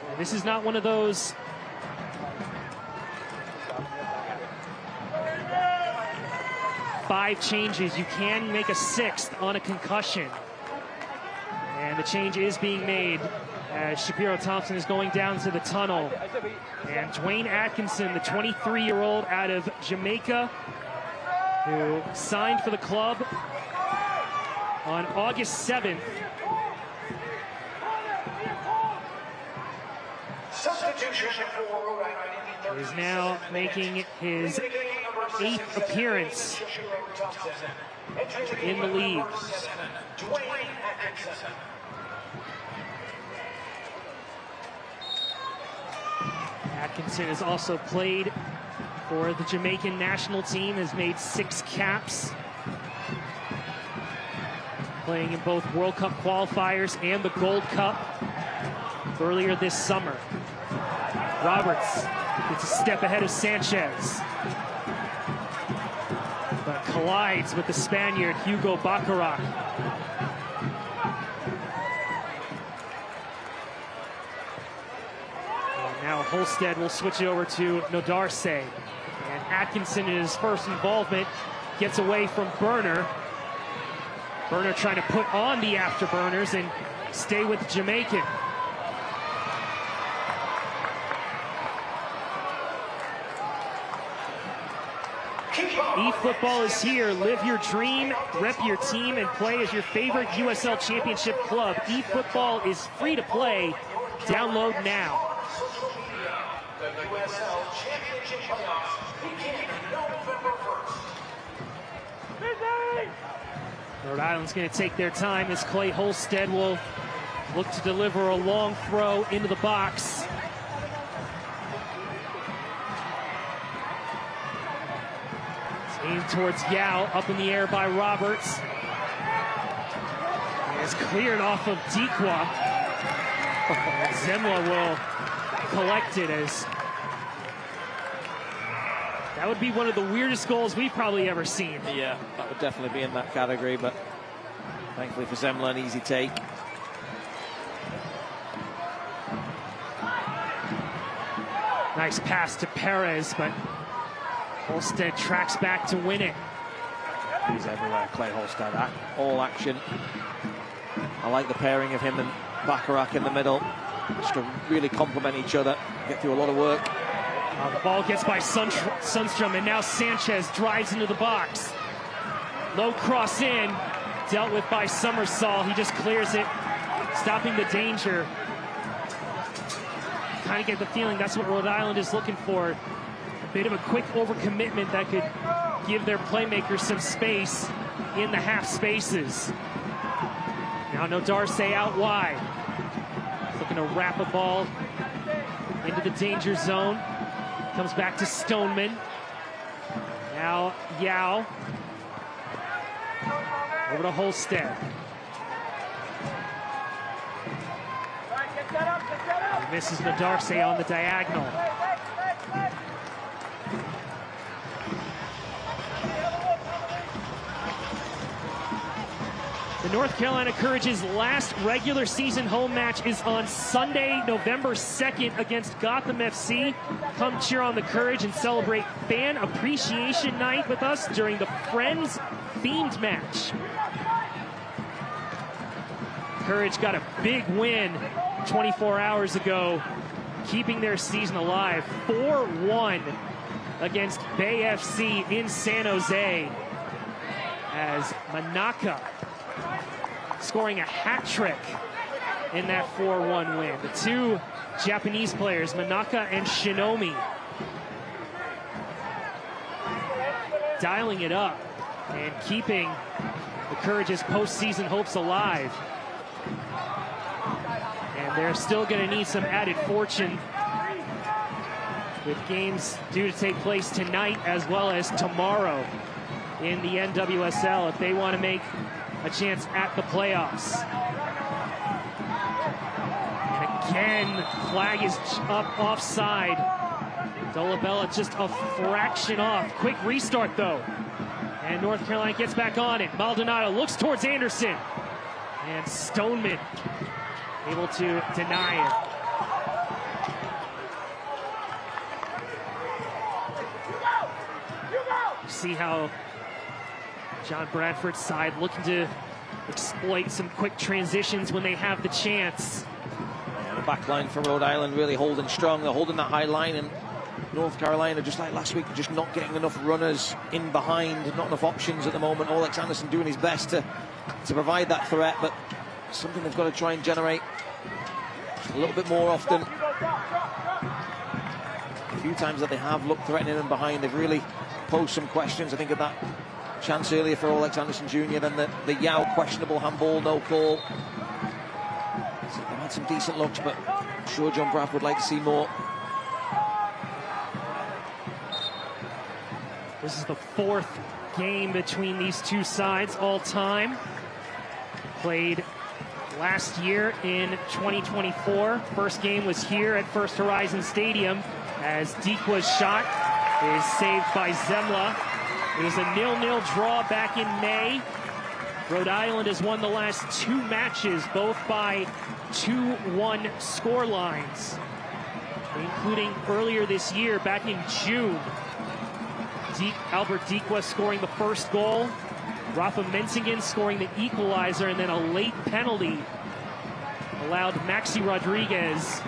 And this is not one of those five changes. You can make a 6th on a concussion. And the change is being made as Shapiro Thompson is going down to the tunnel. And Dwayne Atkinson, the 23-year-old out of Jamaica, who signed for the club on August 7th. Is now making his 8th appearance in the league. Atkinson has also played for the Jamaican national team, has made 6 caps, playing in both World Cup qualifiers and the Gold Cup earlier this summer. Roberts gets a step ahead of Sanchez, but collides with the Spaniard Hugo Baccarat. Now Holstead will switch it over to Nodarse. And Atkinson, in his first involvement, gets away from Burner. Burner trying to put on the afterburners and stay with the Jamaican. eFootball is here. Live your dream, rep your team, and play as your favorite USL Championship club. eFootball is free to play. Download now. The USL Championship playoffs begin November 1st. Rhode Island's going to take their time as Clay Holstead will look to deliver a long throw into the box. Aimed towards Yao, up in the air by Roberts. It's cleared off of Dikwa. Zemla will collect it as that would be one of the weirdest goals we've probably ever seen. Yeah, that would definitely be in that category, but thankfully for Zemla, an easy take. Nice pass to Perez, but Holstead tracks back to win it. He's everywhere, Clay Holstead. All action. I like the pairing of him and Bacharach in the middle, just to really complement each other, get through a lot of work. The ball gets by Sundstrom, and now Sanchez drives into the box. Low cross in, dealt with by Summersall. He just clears it, stopping the danger. Kind of get the feeling that's what Rhode Island is looking for. A bit of a quick overcommitment that could give their playmakers some space in the half spaces. Now Nodarse out wide. Looking to wrap a ball into the danger zone. Comes back to Stoneman. Now Yao. Over to Holstead. Misses Nodarse on the diagonal. The North Carolina Courage's last regular season home match is on Sunday, November 2nd against Gotham FC. Come cheer on the Courage and celebrate Fan Appreciation Night with us during the Friends themed match. Courage got a big win 24 hours ago, keeping their season alive. 4-1 against Bay FC in San Jose as Manaka scoring a hat trick in that 4-1 win. The two Japanese players, Manaka and Shinomi, dialing it up and keeping the Courage's postseason hopes alive. And they're still going to need some added fortune with games due to take place tonight as well as tomorrow in the NWSL if they want to make a chance at the playoffs. And again, flag is up offside. Dolabella just a fraction off. Quick restart though. And North Carolina gets back on it. Maldonado looks towards Anderson. And Stoneman able to deny it. You see how John Bradford's side looking to exploit some quick transitions when they have the chance. Yeah, the back line for Rhode Island really holding strong. They're holding that high line, and North Carolina, just like last week, just not getting enough runners in behind, not enough options at the moment. Alex Anderson doing his best to provide that threat, but something they've got to try and generate a little bit more often. A few times that they have looked threatening in behind, they've really posed some questions. I think of that chance earlier for Alex Anderson Jr., then the Yao questionable handball, no call. So they've had some decent looks, but I'm sure John Braff would like to see more. This is the fourth game between these two sides all time. Played last year in 2024. First game was here at First Horizon Stadium as Dikwa's shot is saved by Zemla. It was a 0-0 draw back in May. Rhode Island has won the last two matches, both by 2-1 score lines, including earlier this year, back in June. Albert Dikwa scoring the first goal, Rafa Mensingen scoring the equalizer, and then a late penalty allowed Maxi Rodriguez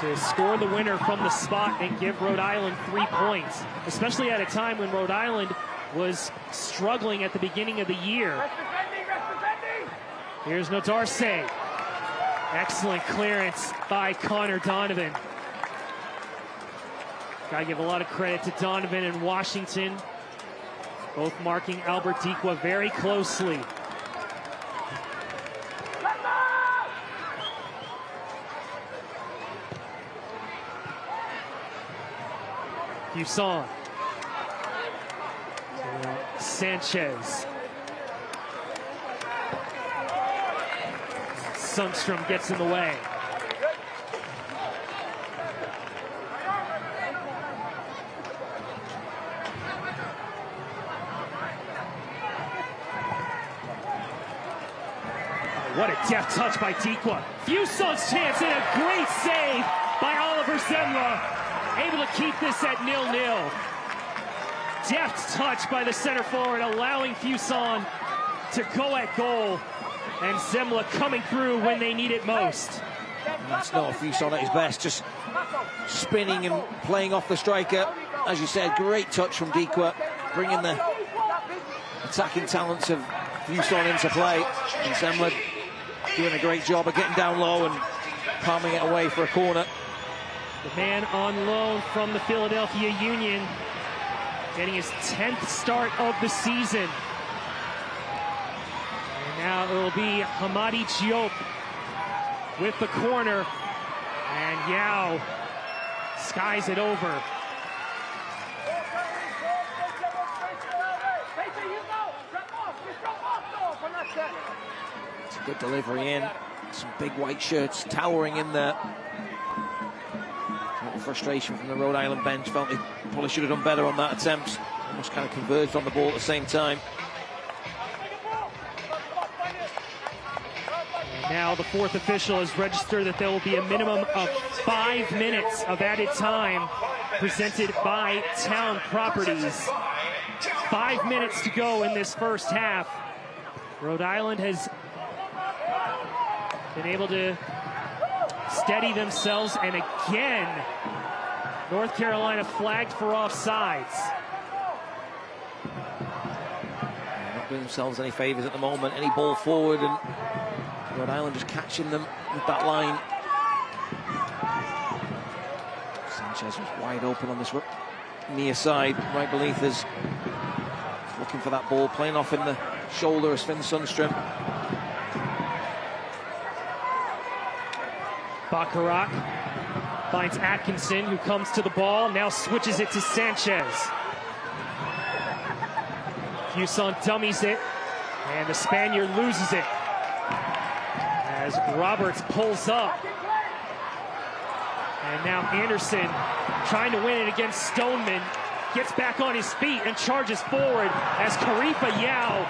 to score the winner from the spot and give Rhode Island 3 points, especially at a time when Rhode Island was struggling at the beginning of the year. Here's Nodarse. Excellent clearance by Connor Donovan. Gotta give a lot of credit to Donovan and Washington, both marking Albert Dikwa very closely. Fuson. Sanchez. Sundstrom gets in the way. What a deft touch by Dikwa. Fuson's chance and a great save by Oliver Zemla. Able to keep this at 0-0. Deft touch by the center forward, allowing Fuson to go at goal. And Zemla coming through when they need it most. And that's not Fuson at his best, just spinning and playing off the striker. As you said, great touch from Dikwa, bringing the attacking talents of Fuson into play. And Zemla doing a great job of getting down low and palming it away for a corner. The man on loan from the Philadelphia Union, getting his 10th start of the season. And now it will be Hamadi Diop with the corner. And Yao skies it over. It's a good delivery in. Some big white shirts towering in there. A little frustration from the Rhode Island bench. Felt they probably should have done better on that attempt. Almost kind of converged on the ball at the same time. And now the fourth official has registered that there will be a minimum of 5 minutes of added time presented by Town Properties. 5 minutes to go in this first half. Rhode Island has been able to steady themselves, and again, North Carolina flagged for offsides. Not doing themselves any favors at the moment. Any ball forward, and Rhode Island just catching them with that line. Sanchez was wide open on this near side, right beneath us. Looking for that ball, playing off in the shoulder of Finn Sundstrom. Baccarat finds Atkinson, who comes to the ball, now switches it to Sanchez. Fuson dummies it, and the Spaniard loses it as Roberts pulls up. And now Anderson trying to win it against Stoneman, gets back on his feet and charges forward as Karifa Yao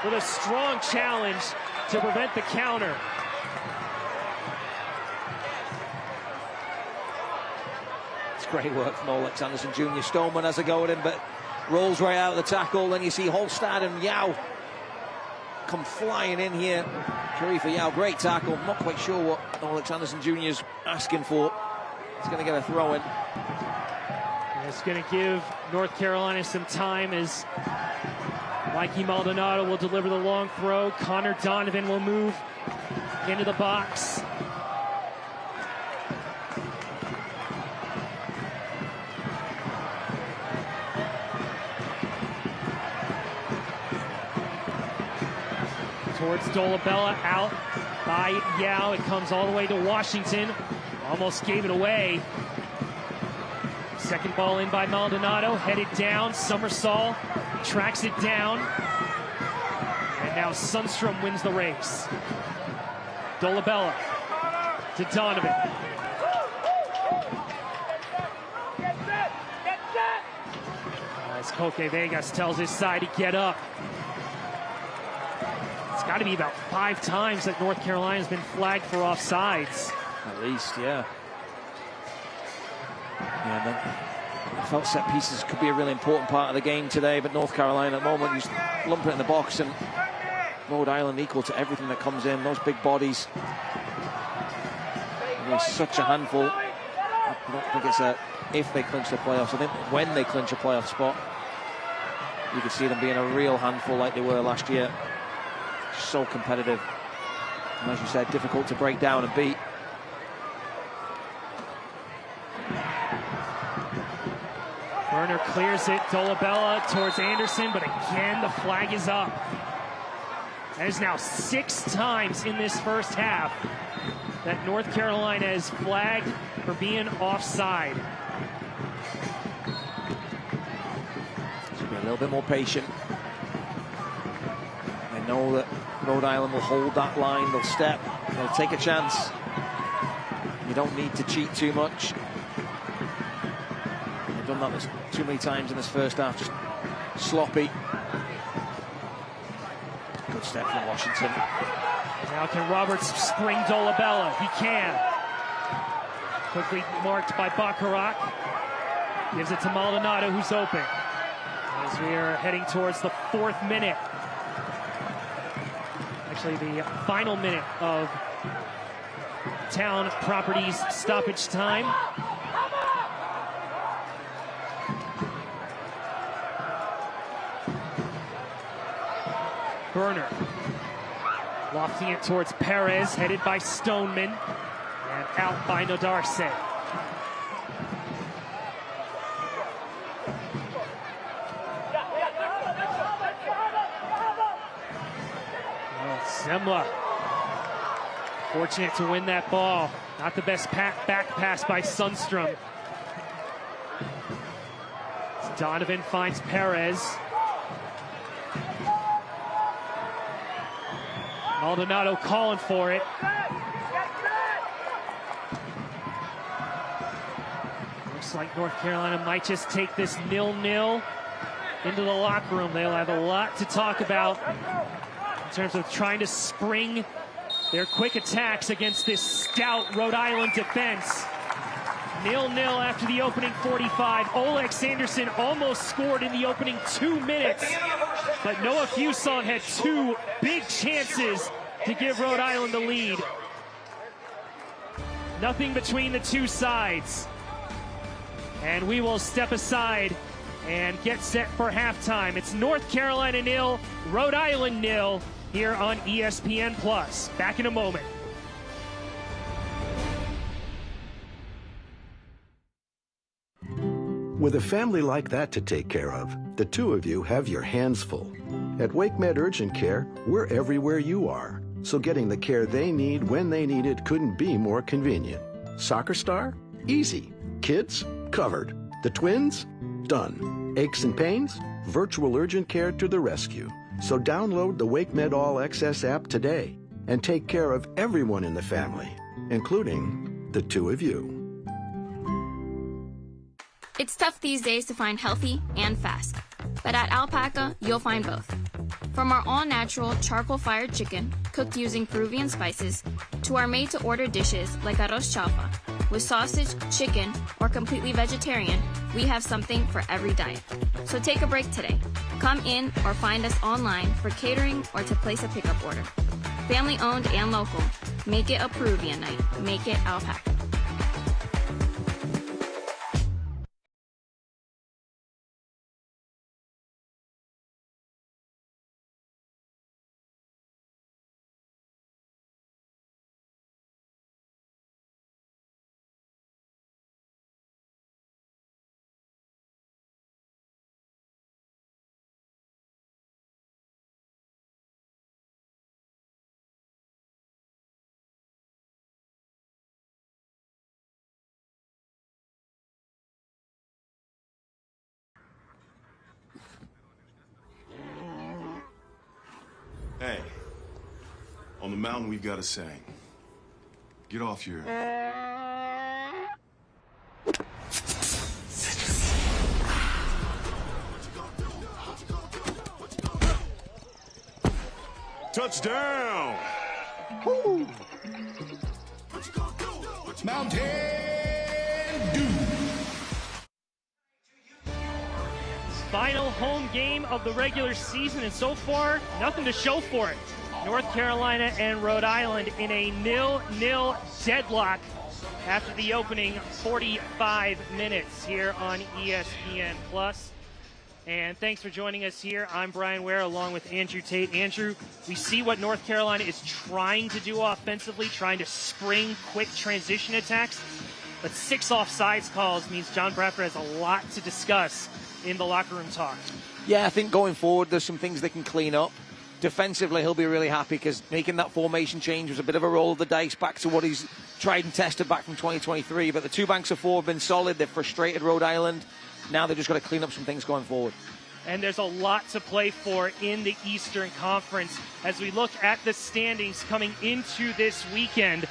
with a strong challenge to prevent the counter. It's great work from Alex Anderson Jr. Stoneman has a go at him, but rolls right out of the tackle. Then you see Holstad and Yao come flying in here. Karifa Yao, great tackle. I'm not quite sure what Alex Anderson Jr. is asking for. He's going to get a throw in. It's going to give North Carolina some time as Mikey Maldonado will deliver the long throw. Connor Donovan will move into the box. Towards Dolabella, out by Yao. It comes all the way to Washington. Almost gave it away. Second ball in by Maldonado, headed down, Somersault tracks it down, and now Sundstrom wins the race. Dolabella to Donovan. As Coque Vegas tells his side to get up. It's got to be about 5 times that North Carolina's been flagged for offsides. At least, yeah. Yeah, I felt set pieces could be a really important part of the game today, but North Carolina at the moment just lump it in the box, and Rhode Island equal to everything that comes in. Those big bodies. They're such a handful. I don't think it's a if they clinch the playoffs. I think when they clinch a playoff spot, you could see them being a real handful like they were last year. So competitive. And as you said, difficult to break down and beat. Werner clears it, Dolabella towards Anderson, but again the flag is up. That is now 6 times in this first half that North Carolina is flagged for being offside. Should be a little bit more patient. know that Rhode Island will hold that line, they'll step, they'll take a chance. You don't need to cheat too much. They've done that too many times in this first half, just sloppy. Good step from Washington. Now can Roberts spring Dolabella? He can. Quickly marked by Baccarat. Gives it to Maldonado, who's open. As we are heading towards the 4th minute. Actually, the final minute of Town Properties stoppage time. Burner. Lofting it towards Perez, headed by Stoneman. And out by Nodarse. Semla, fortunate to win that ball. Not the best back pass by Sundstrom. Donovan finds Perez. Maldonado calling for it. Looks like North Carolina might just take this 0-0 into the locker room. They'll have a lot to talk about in terms of trying to spring their quick attacks against this stout Rhode Island defense. 0-0 after the opening 45. Oleg Sanderson almost scored in the opening 2 minutes, but Noah Fuson had 2 big chances to give Rhode Island the lead. Nothing between the two sides. And we will step aside and get set for halftime. It's North Carolina 0, Rhode Island 0 here on ESPN+. Back in a moment. With a family like that to take care of, the two of you have your hands full. At WakeMed Urgent Care, we're everywhere you are, so getting the care they need when they need it couldn't be more convenient. Soccer star? Easy. Kids? Covered. The twins? Done. Aches and pains? Virtual urgent care to the rescue. So download the WakeMed All Access app today and take care of everyone in the family, including the two of you. It's tough these days to find healthy and fast, but at Alpaca, you'll find both. From our all-natural charcoal-fired chicken, cooked using Peruvian spices, to our made-to-order dishes like arroz chaufa, with sausage, chicken, or completely vegetarian, we have something for every diet. So take a break today. Come in or find us online for catering or to place a pickup order. Family-owned and local. Make it a Peruvian night. Make it Alpaca. Hey, on the mountain we've got a saying. Get off your... Touchdown! Woo! Mountain Dew! Final home game of the regular season, and so far, nothing to show for it. North Carolina and Rhode Island in a 0-0 deadlock after the opening 45 minutes here on ESPN+. And thanks for joining us here. I'm Brian Ware along with Andrew Tate. Andrew, we see what North Carolina is trying to do offensively, trying to spring quick transition attacks. But 6 offsides calls means John Bradford has a lot to discuss in the locker room talk. Yeah, I think going forward, there's some things they can clean up. Defensively, he'll be really happy because making that formation change was a bit of a roll of the dice back to what he's tried and tested back from 2023. But the 2 banks of 4 have been solid. They've frustrated Rhode Island. Now they've just got to clean up some things going forward. and there's a lot to play for in the Eastern Conference. As we look at the standings coming into this weekend,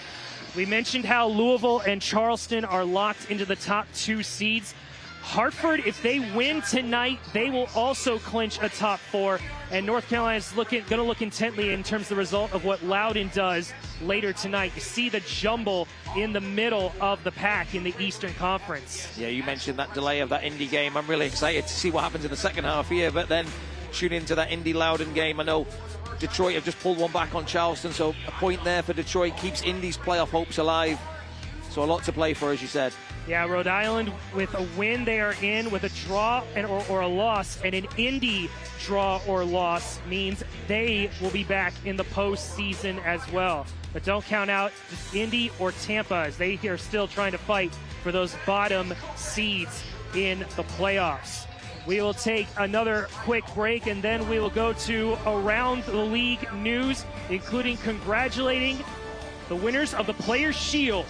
we mentioned how Louisville and Charleston are locked into the top 2 seeds. Hartford, if they win tonight, they will also clinch a top 4. And North Carolina is going to look intently in terms of the result of what Loudoun does later tonight. You see the jumble in the middle of the pack in the Eastern Conference. Yeah, you mentioned that delay of that Indy game. I'm really excited to see what happens in the second half here, but then tune into that Indy-Loudoun game. I know Detroit have just pulled one back on Charleston, so a point there for Detroit keeps Indy's playoff hopes alive. So a lot to play for, as you said. Yeah, Rhode Island with a win, they are in. With a draw or a loss, and an Indy draw or loss means they will be back in the postseason as well. But don't count out Indy or Tampa, as they are still trying to fight for those bottom seeds in the playoffs. We will take another quick break, and then we will go to Around the League news, including congratulating the winners of the Players' Shield.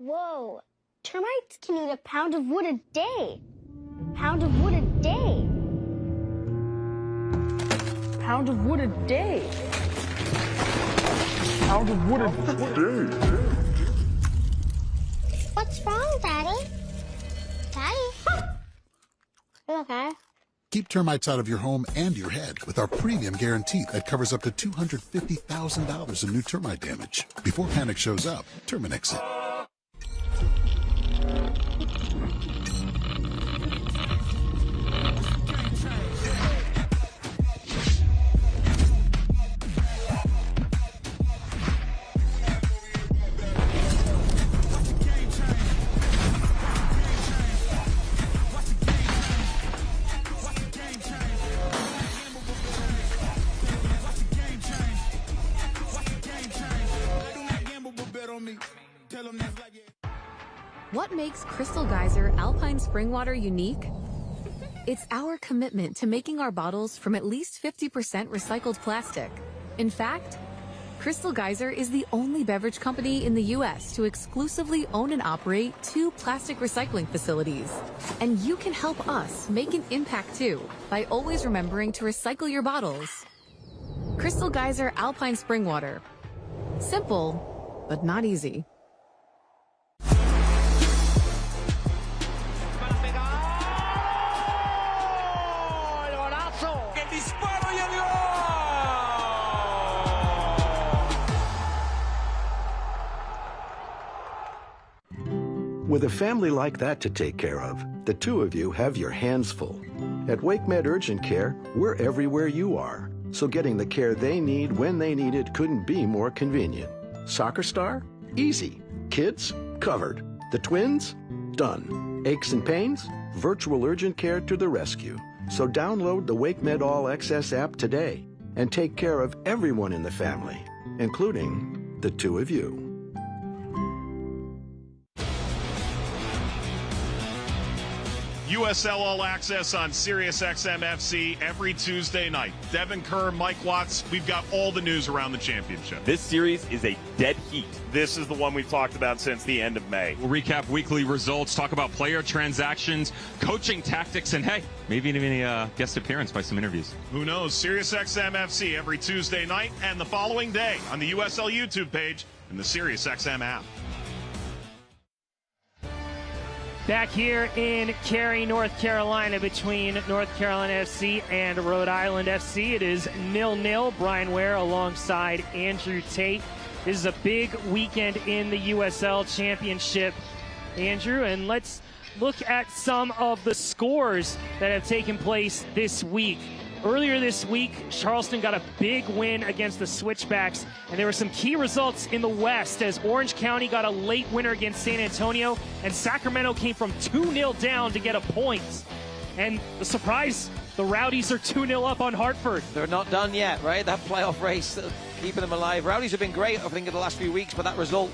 Whoa, termites can eat a pound of wood a day. Pound of wood a day. Pound of wood a day. Pound of wood a day. What's wrong, Daddy? Daddy? You okay? Keep termites out of your home and your head with our premium guarantee that covers up to $250,000 in new termite damage. Before panic shows up, Terminix it. What makes Crystal Geyser Alpine Spring Water unique? It's our commitment to making our bottles from at least 50% recycled plastic. In fact, Crystal Geyser is the only beverage company in the U.S. to exclusively own and operate 2 plastic recycling facilities. And you can help us make an impact too by always remembering to recycle your bottles. Crystal Geyser Alpine Spring Water. Simple, but not easy. With a family like that to take care of, the 2 of you have your hands full. At WakeMed Urgent Care, we're everywhere you are, so getting the care they need when they need it couldn't be more convenient. Soccer star? Easy. Kids? Covered. The twins? Done. Aches and pains? Virtual urgent care to the rescue. So download the WakeMed All Access app today and take care of everyone in the family, including the 2 of you. USL All Access on SiriusXM FC every Tuesday night. Devin Kerr, Mike Watts, we've got all the news around the championship. This series is a dead heat. This is the one we've talked about since the end of May. We'll recap weekly results, talk about player transactions, coaching tactics, and hey, maybe even a guest appearance by some interviews. Who knows? SiriusXM FC every Tuesday night and the following day on the USL YouTube page and the SiriusXM app. Back here in Cary, North Carolina, between North Carolina FC and Rhode Island FC. It is 0-0. Brian Ware alongside Andrew Tate. This is a big weekend in the USL Championship, Andrew, and let's look at some of the scores that have taken place this week. Earlier this week, Charleston got a big win against the Switchbacks, and there were some key results in the West as Orange County got a late winner against San Antonio, and Sacramento came from 2-0 down to get a point. And the surprise The Rowdies are 2-0 up on Hartford. They're not done yet, right? That playoff race, keeping them alive. Rowdies have been great, I think, in the last few weeks, but that result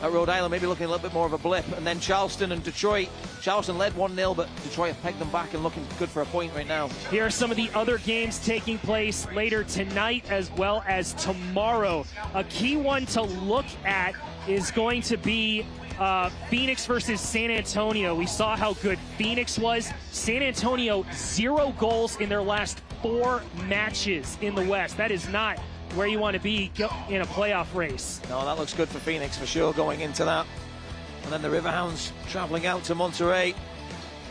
at Rhode Island maybe looking a little bit more of a blip. And then Charleston and Detroit. Charleston led 1-0, but Detroit have pegged them back and looking good for a point right now. Here are some of the other games taking place later tonight as well as tomorrow. A key one to look at is going to be Phoenix versus San Antonio. We saw how good Phoenix was. San Antonio, 0 goals in their last 4 matches in the West. That is not where you want to be in a playoff race. No, that looks good for Phoenix for sure going into that. And then the Riverhounds traveling out to Monterey.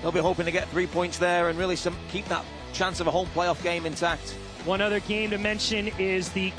They'll be hoping to get 3 points there and really keep that chance of a home playoff game intact. One other game to mention is the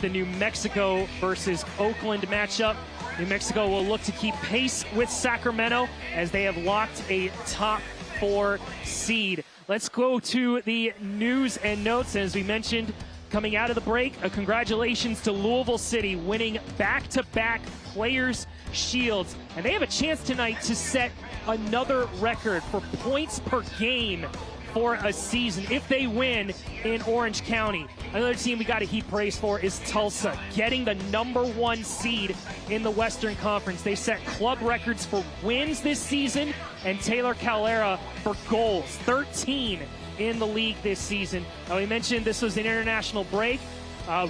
New Mexico versus Oakland matchup. New Mexico will look to keep pace with Sacramento as they have locked a top 4 seed. Let's go to the news and notes. As we mentioned, coming out of the break, a congratulations to Louisville City winning back-to-back Players' Shields. And they have a chance tonight to set another record for points per game for a season if they win in Orange County. Another team we got to heap praise for is Tulsa, getting the #1 seed in the Western Conference. They set club records for wins this season and Taylor Calera for goals, 13 in the league this season. Now, we mentioned this was an international break.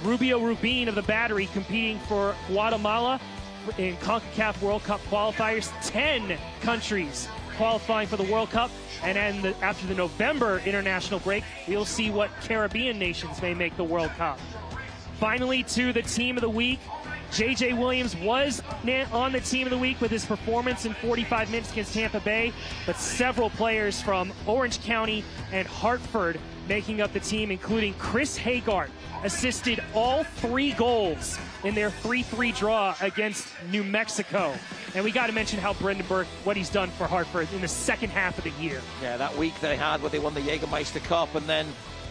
Rubio Rubin of the Battery competing for Guatemala in CONCACAF World Cup qualifiers. 10 countries qualifying for the World Cup. And then after the November international break, we'll see what Caribbean nations may make the World Cup. Finally, to the team of the week. J.J. Williams was on the team of the week with his performance in 45 minutes against Tampa Bay, but several players from Orange County and Hartford making up the team, including Chris Hagart, assisted all 3 goals in their 3-3 draw against New Mexico. And we got to mention how Brendan Burke, what he's done for Hartford in the second half of the year. Yeah, that week they had where they won the Jägermeister Cup, and then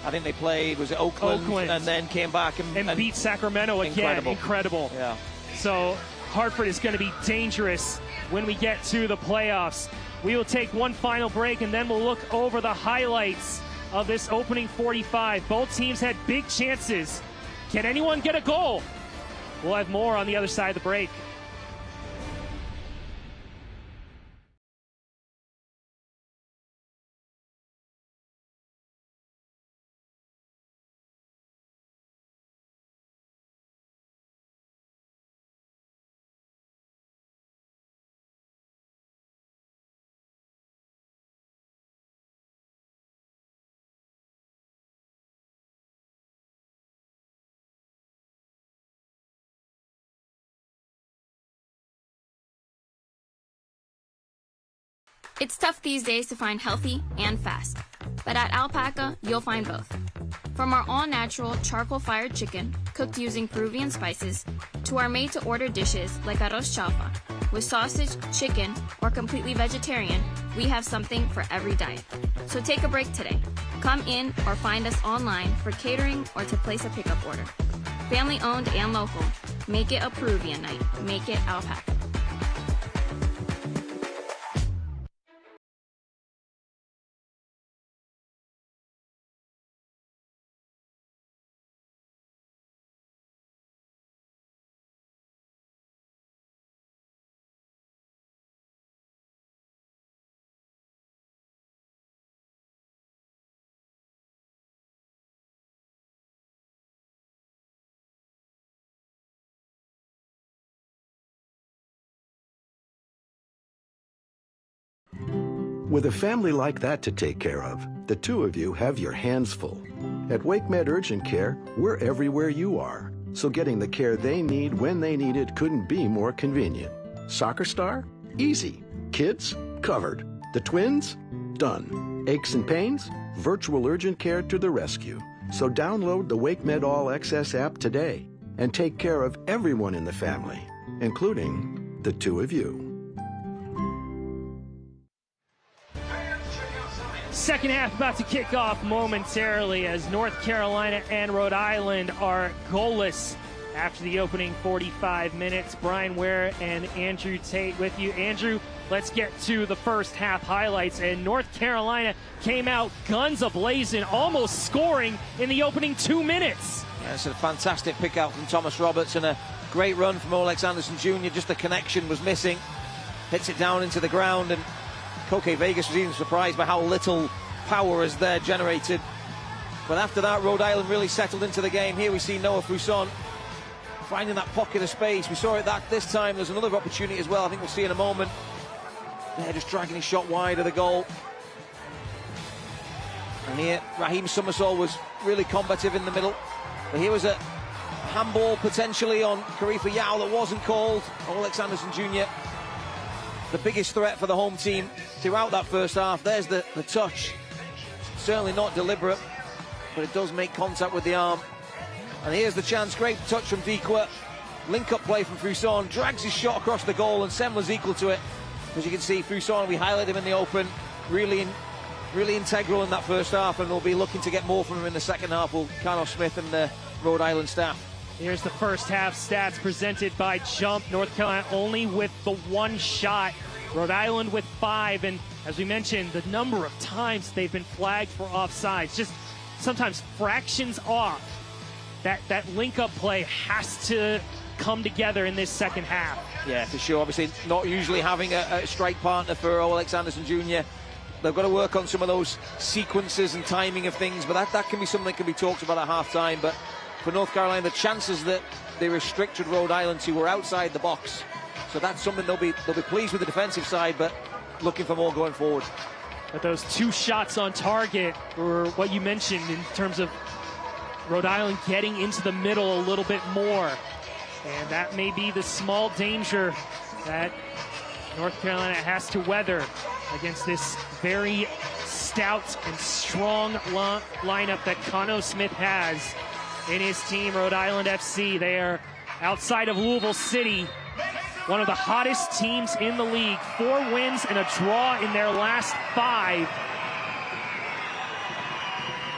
I think they played, was it Oakland? And then came back and beat Sacramento again. Incredible. Yeah. So Hartford is going to be dangerous when we get to the playoffs. We will take one final break, and then we'll look over the highlights of this opening 45. Both teams had big chances. Can anyone get a goal? We'll have more on the other side of the break. It's tough these days to find healthy and fast, but at Alpaca, you'll find both. From our all-natural charcoal-fired chicken, cooked using Peruvian spices, to our made-to-order dishes like arroz chaufa, with sausage, chicken, or completely vegetarian, we have something for every diet. So take a break today. Come in or find us online for catering or to place a pickup order. Family-owned and local. Make it a Peruvian night. Make it Alpaca. With a family like that to take care of, the 2 of you have your hands full. At WakeMed Urgent Care, we're everywhere you are, so getting the care they need when they need it couldn't be more convenient. Soccer star? Easy. Kids? Covered. The twins? Done. Aches and pains? Virtual urgent care to the rescue. So download the WakeMed All Access app today and take care of everyone in the family, including the 2 of you. Second half about to kick off momentarily as North Carolina and Rhode Island are goalless after the opening 45 minutes. Brian Ware and Andrew Tate with you. Andrew, let's get to the first half highlights. And North Carolina came out guns a-blazing, almost scoring in the opening 2 minutes. Yeah, it's a fantastic pick out from Thomas Roberts and a great run from Alex Anderson Jr. Just the connection was missing. Hits it down into the ground, and Koke Vegas was even surprised by how little power is there generated. But after that, Rhode Island really settled into the game. Here we see Noah Fusson finding that pocket of space. We saw it this time. There's another opportunity as well. I think we'll see in a moment. They're just dragging his shot wide of the goal. And here, Raheem Summersall was really combative in the middle. But here was a handball potentially on Karifa Yao that wasn't called. Alex Anderson Jr., the biggest threat for the home team throughout that first half. There's the touch. Certainly not deliberate, but it does make contact with the arm. And here's the chance. Great touch from Dikwa. Link-up play from Fusson. Drags his shot across the goal, and Semler's equal to it. As you can see, Fusson, we highlighted him in the open. Really integral in that first half, and we'll be looking to get more from him in the second half. Will Carlos Smith and the Rhode Island staff. Here's the first half stats presented by Jump. North Carolina only with the one shot. Rhode Island with 5. And as we mentioned, the number of times they've been flagged for offsides, just sometimes fractions off. That link-up play has to come together in this second half. Yeah, for sure. Obviously, not usually having a strike partner for Alex Anderson Jr. They've got to work on some of those sequences and timing of things, but that can be something that can be talked about at half-time. But for North Carolina, the chances that they restricted Rhode Island to were outside the box. So that's something they'll be pleased with the defensive side, but looking for more going forward. But those 2 shots on target were what you mentioned in terms of Rhode Island getting into the middle a little bit more. And that may be the small danger that North Carolina has to weather against this very stout and strong lineup that Kano Smith has in his team, Rhode Island FC. They are outside of Louisville City, one of the hottest teams in the league. 4 wins and a draw in their last 5.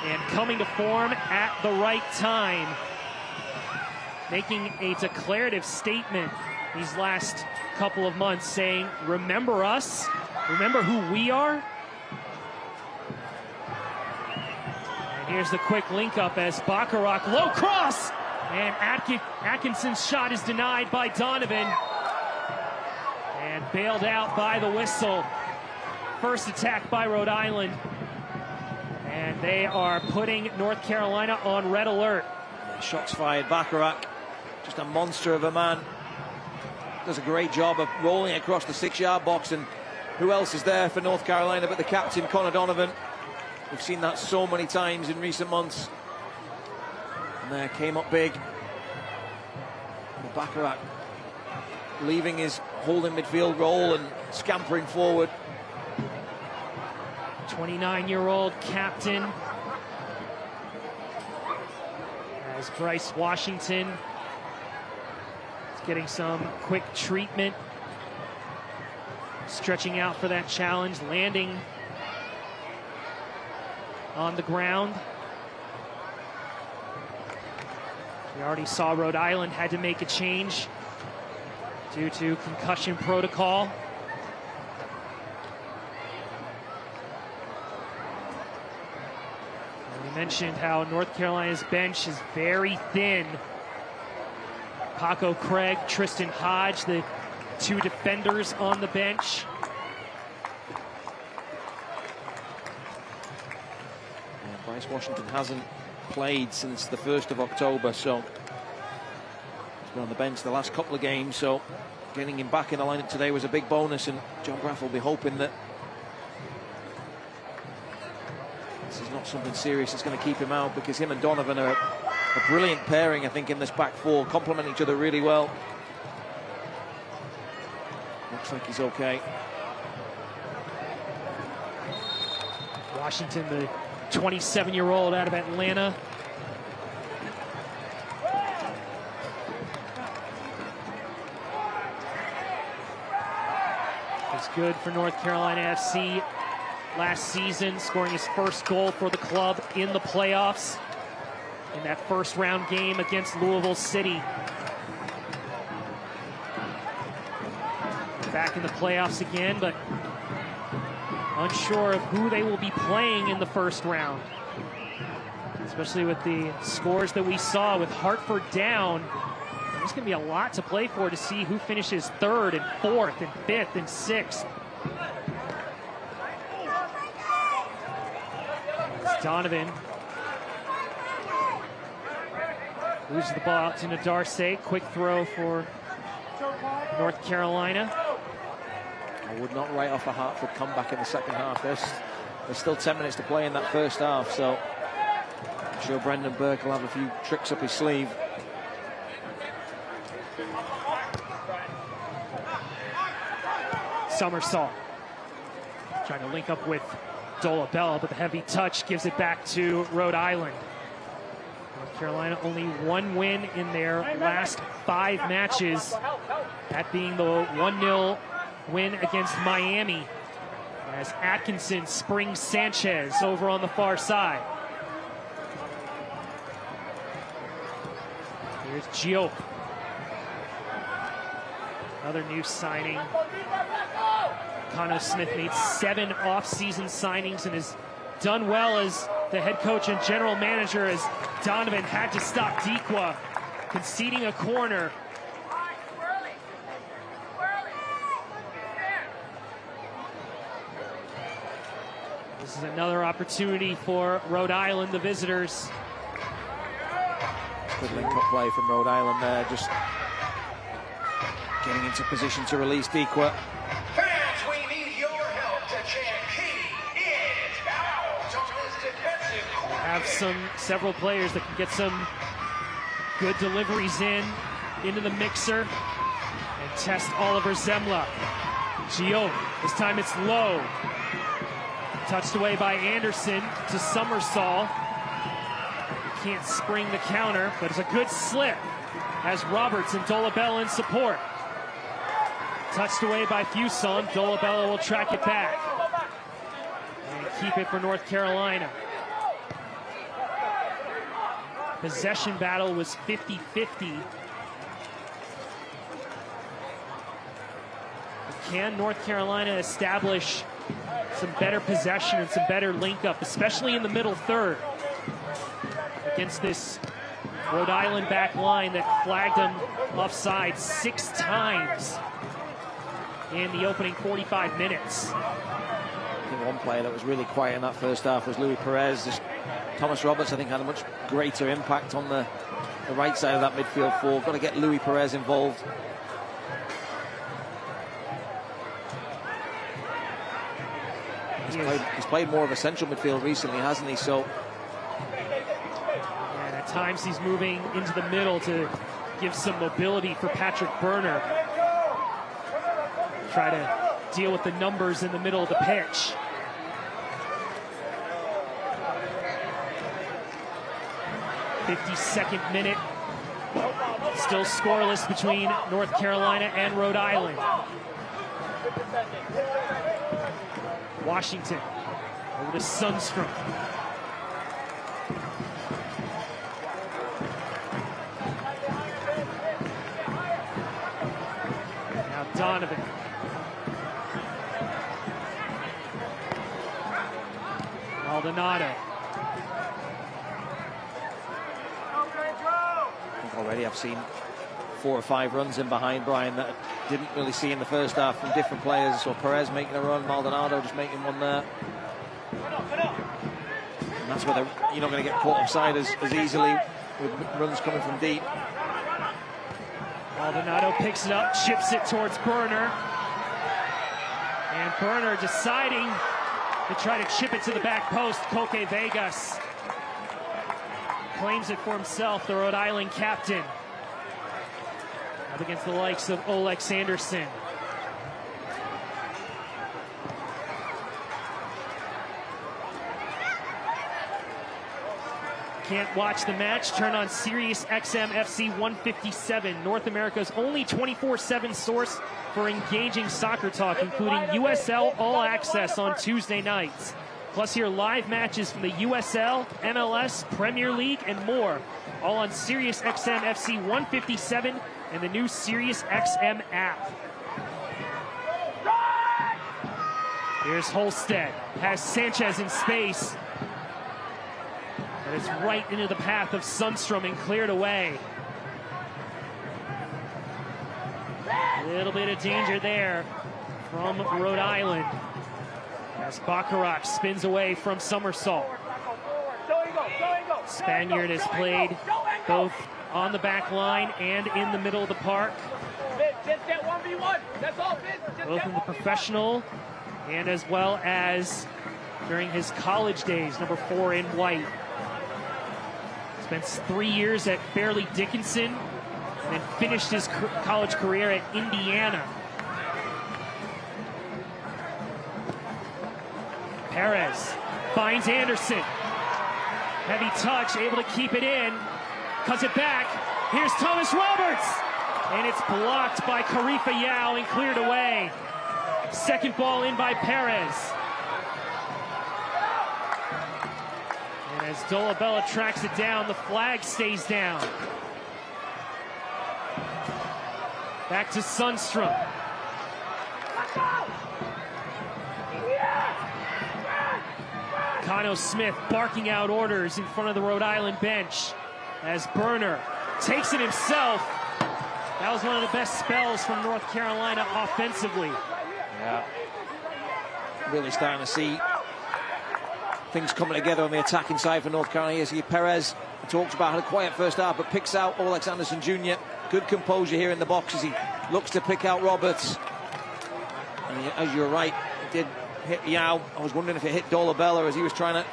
And coming to form at the right time. Making a declarative statement these last couple of months, saying, remember us, remember who we are. And here's the quick link up as Bacharach, low cross, and Atkinson's shot is denied by Donovan and bailed out by the whistle. First attack by Rhode Island, and they are putting North Carolina on red alert. Shots fired. Bacharach, just a monster of a man, does a great job of rolling across the 6-yard box. And who else is there for North Carolina but the captain, Connor Donovan? We've seen that so many times in recent months. And there came up big. Bacharach leaving his holding midfield role and scampering forward. 29-year-old captain, as Bryce Washington is getting some quick treatment, stretching out for that challenge, landing on the ground. We already saw Rhode Island had to make a change due to concussion protocol. We mentioned how North Carolina's bench is very thin. Paco Craig, Tristan Hodge, the 2 defenders on the bench. And Bryce Washington hasn't played since the 1st of October, so he's been on the bench the last couple of games, so getting him back in the lineup today was a big bonus, and John Graff will be hoping that this is not something serious that's going to keep him out, because him and Donovan are a brilliant pairing, I think, in this back 4, complement each other really well. Looks like he's okay. Washington, the 27-year-old out of Atlanta. It's good for North Carolina FC last season, scoring his first goal for the club in the playoffs in that first round game against Louisville City. Back in the playoffs again, but unsure of who they will be playing in the first round. Especially with the scores that we saw with Hartford down. There's going to be a lot to play for to see who finishes third and fourth and fifth and sixth. Donovan loses the ball out to Nadarse. Quick throw for North Carolina. I would not write off a Hartford comeback in the second half. There's still 10 minutes to play in that first half, so I'm sure Brendan Burke will have a few tricks up his sleeve. Somersault trying to link up with Dolabella, but the heavy touch gives it back to Rhode Island. North Carolina only one win in their last 5 matches, that being the 1-0 win against Miami, as Atkinson springs Sanchez over on the far side. Here's Gio. Another new signing. Connor Smith made 7 off-season signings and has done well as the head coach and general manager, as Donovan had to stop Dikwa conceding a corner. This is another opportunity for Rhode Island, the visitors. Good link-up play from Rhode Island there, just getting into position to release Dikwa. Fans, we need your help to chant. He is out of this defensive corner. Have several players that can get some good deliveries into the mixer and test Oliver Zemla. Gio, this time it's low. Touched away by Anderson to Somersall. Can't spring the counter, but it's a good slip as Roberts and Dolabella in support. Touched away by Fuson. Dolabella will track it back and keep it for North Carolina. Possession battle was 50-50. Can North Carolina establish some better possession and some better link-up, especially in the middle third, against this Rhode Island back line that flagged them offside 6 times in the opening 45 minutes. I think one player that was really quiet in that first half was Louis Perez. Thomas Roberts, I think, had a much greater impact on the right side of that midfield four. Got to get Louis Perez involved. He's played more of a central midfield recently, hasn't he? So, and at times he's moving into the middle to give some mobility for Patrick Burner. Try to deal with the numbers in the middle of the pitch. '52nd minute. Still scoreless between North Carolina and Rhode Island. Washington over to Sundstrom. Now Donovan. Maldonado. Already I've seen 4 or 5 runs in behind Brian that I didn't really see in the first half from different players. So Perez making a run, Maldonado just making one there. And that's where you're not going to get caught offside as easily with runs coming from deep. Maldonado picks it up, chips it towards Burner. And Burner deciding to try to chip it to the back post. Coque Vegas claims it for himself, the Rhode Island captain. Up against the likes of Olex Anderson. Can't watch the match? Turn on Sirius XM FC 157, North America's only 24/7 source for engaging soccer talk, including USL All Access on Tuesday nights. Plus, hear live matches from the USL, MLS, Premier League, and more. All on Sirius XM FC 157 and the new Sirius XM app. Here's Holstead. Has Sanchez in space. And it's right into the path of Sundstrom and cleared away. A little bit of danger there from Rhode Island. As Baccarat spins away from Somersault. Spaniard has played both on the back line and in the middle of the park. Both in the professional and as well as during his college days, number 4 in white. Spent 3 years at Fairleigh Dickinson and then finished his college career at Indiana. Perez finds Anderson. Heavy touch, able to keep it in. Cuts it back. Here's Thomas Roberts. And it's blocked by Karifa Yao and cleared away. Second ball in by Perez. And as Dolabella tracks it down, the flag stays down. Back to Sundstrom. Cano Smith barking out orders in front of the Rhode Island bench as Burner takes it himself. That was one of the best spells from North Carolina offensively. Yeah. Really starting to see things coming together on the attacking side for North Carolina. You see Perez talked about had a quiet first half, but picks out Alex Anderson Jr. Good composure here in the box as he looks to pick out Roberts. And as you're right, it did hit Yao. I was wondering if it hit Dolabella as he was trying to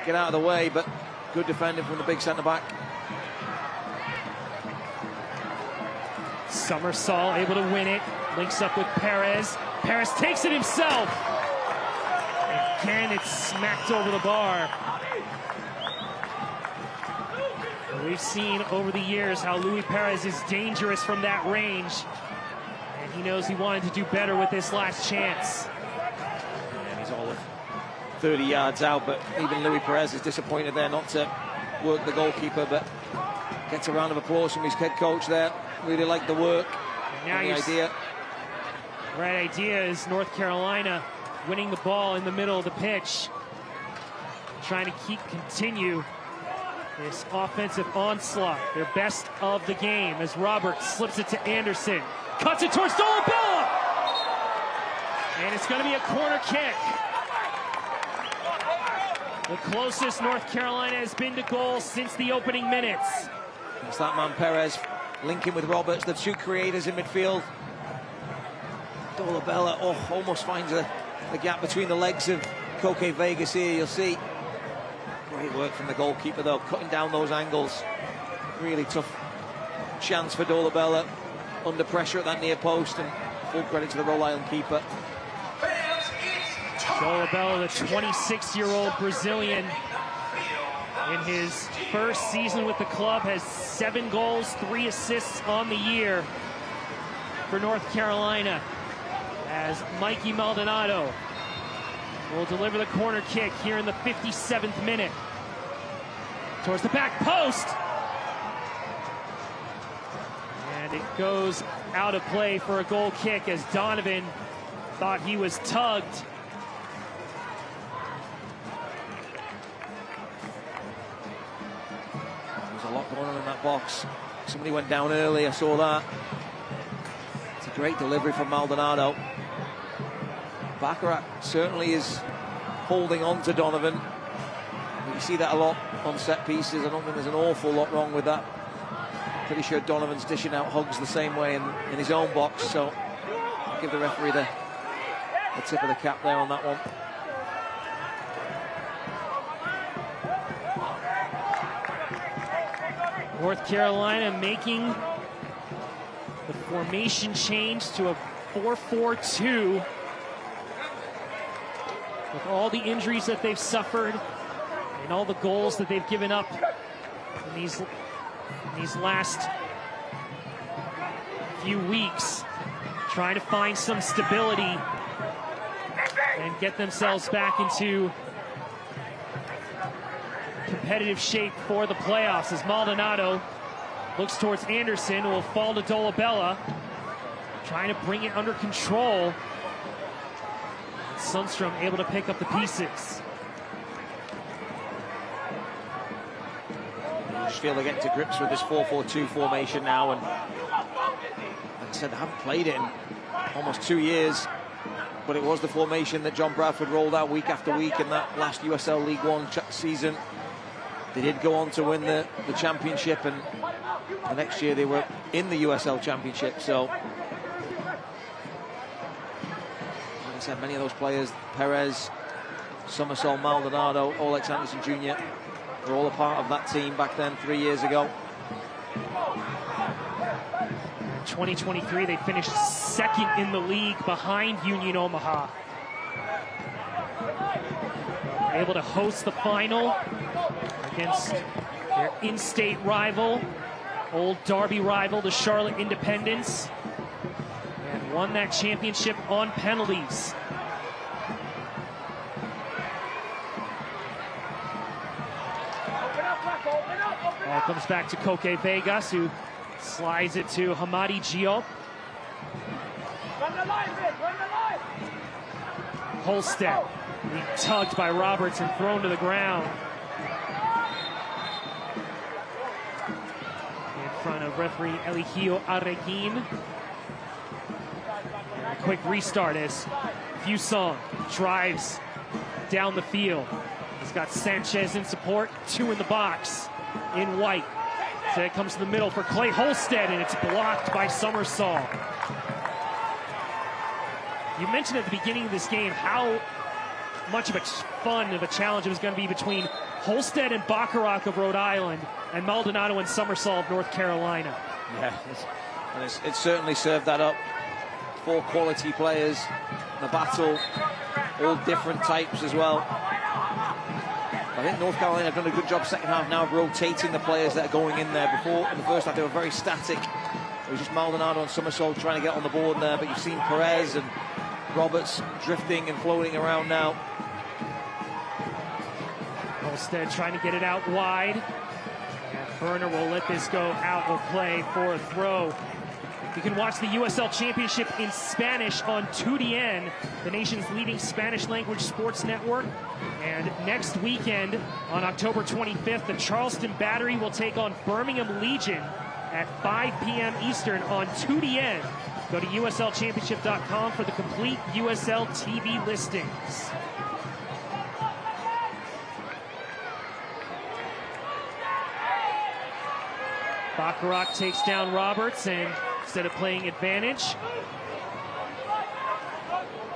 get out of the way, but good defending from the big centre-back. Somersault able to win it. Links up with Perez. Perez takes it himself. Again, it's smacked over the bar. We've seen over the years how Luis Perez is dangerous from that range. And he knows he wanted to do better with this last chance. And he's all of 30 yards out, but even Luis Perez is disappointed there not to work the goalkeeper, but gets a round of applause from his head coach there. Really like the work. Now the idea. Right idea is North Carolina winning the ball in the middle of the pitch. Trying to continue this offensive onslaught. Their best of the game as Roberts slips it to Anderson. Cuts it towards Dolabella! And it's going to be a corner kick. The closest North Carolina has been to goal since the opening minutes. It's that man Perez linking with Roberts, the two creators in midfield. Dolabella almost finds the gap between the legs of Koke Vegas here. You'll see great work from the goalkeeper though, cutting down those angles. Really tough chance for Dolabella under pressure at that near post, and full credit to the Rhode Island keeper. Dolabella, the 26-year-old Brazilian, in his first season with the club, has 7 goals, 3 assists on the year for North Carolina. As Mikey Maldonado will deliver the corner kick here in the 57th minute. Towards the back post. And it goes out of play for a goal kick as Donovan thought he was tugged. There's a lot going on in that box. Somebody went down early, I saw that. It's a great delivery from Maldonado. Baccarat certainly is holding on to Donovan. You see that a lot on set pieces. I don't think there's an awful lot wrong with that. Pretty sure Donovan's dishing out hugs the same way in his own box, so I'll give the referee the tip of the cap there on that one. North Carolina making the formation change to a 4-4-2. With all the injuries that they've suffered and all the goals that they've given up in these last few weeks, trying to find some stability and get themselves back into competitive shape for the playoffs as Maldonado looks towards Anderson, who will fall to Dolabella, trying to bring it under control. Sundstrom able to pick up the pieces. I just feel they're getting to grips with this 4-4-2 formation now, and like I said, they haven't played it in almost 2 years, but it was the formation that John Bradford rolled out week after week in that last USL League One season. They did go on to win the championship, and the next year they were in the USL Championship. So, like I said, many of those players, Perez, Somersall, Maldonado, Alex Anderson Jr., were all a part of that team back then 3 years ago. 2023, they finished second in the league behind Union Omaha. Able to host the final against their in-state rival, old Derby rival, the Charlotte Independents, and won that championship on penalties. Ball comes back to Koke Vegas, who slides it to Hamadi Diop. Holstead being tugged by Roberts and thrown to the ground. In front of referee Eligio Arreguin. A quick restart as Fusong drives down the field. He's got Sanchez in support, two in the box in white. So it comes to the middle for Clay Holstead, and it's blocked by Somersall. You mentioned at the beginning of this game how much of a fun of a challenge it was going to be between Holstead and Bacharach of Rhode Island and Maldonado and Somersall of North Carolina. Yeah, and it certainly served that up. 4 quality players in the battle, all different types as well. I think North Carolina have done a good job second half now of rotating the players that are going in there. Before, in the first half, they were very static. It was just Maldonado and Somersall trying to get on the board there, but you've seen Perez and Roberts drifting and floating around now. Holstead trying to get it out wide. And Berner will let this go out of play for a throw. You can watch the USL Championship in Spanish on 2DN, the nation's leading Spanish language sports network. And next weekend, on October 25th, the Charleston Battery will take on Birmingham Legion at 5 p.m. Eastern on 2DN. Go to USLChampionship.com for the complete USL TV listings. Bacharach takes down Roberts, and instead of playing advantage,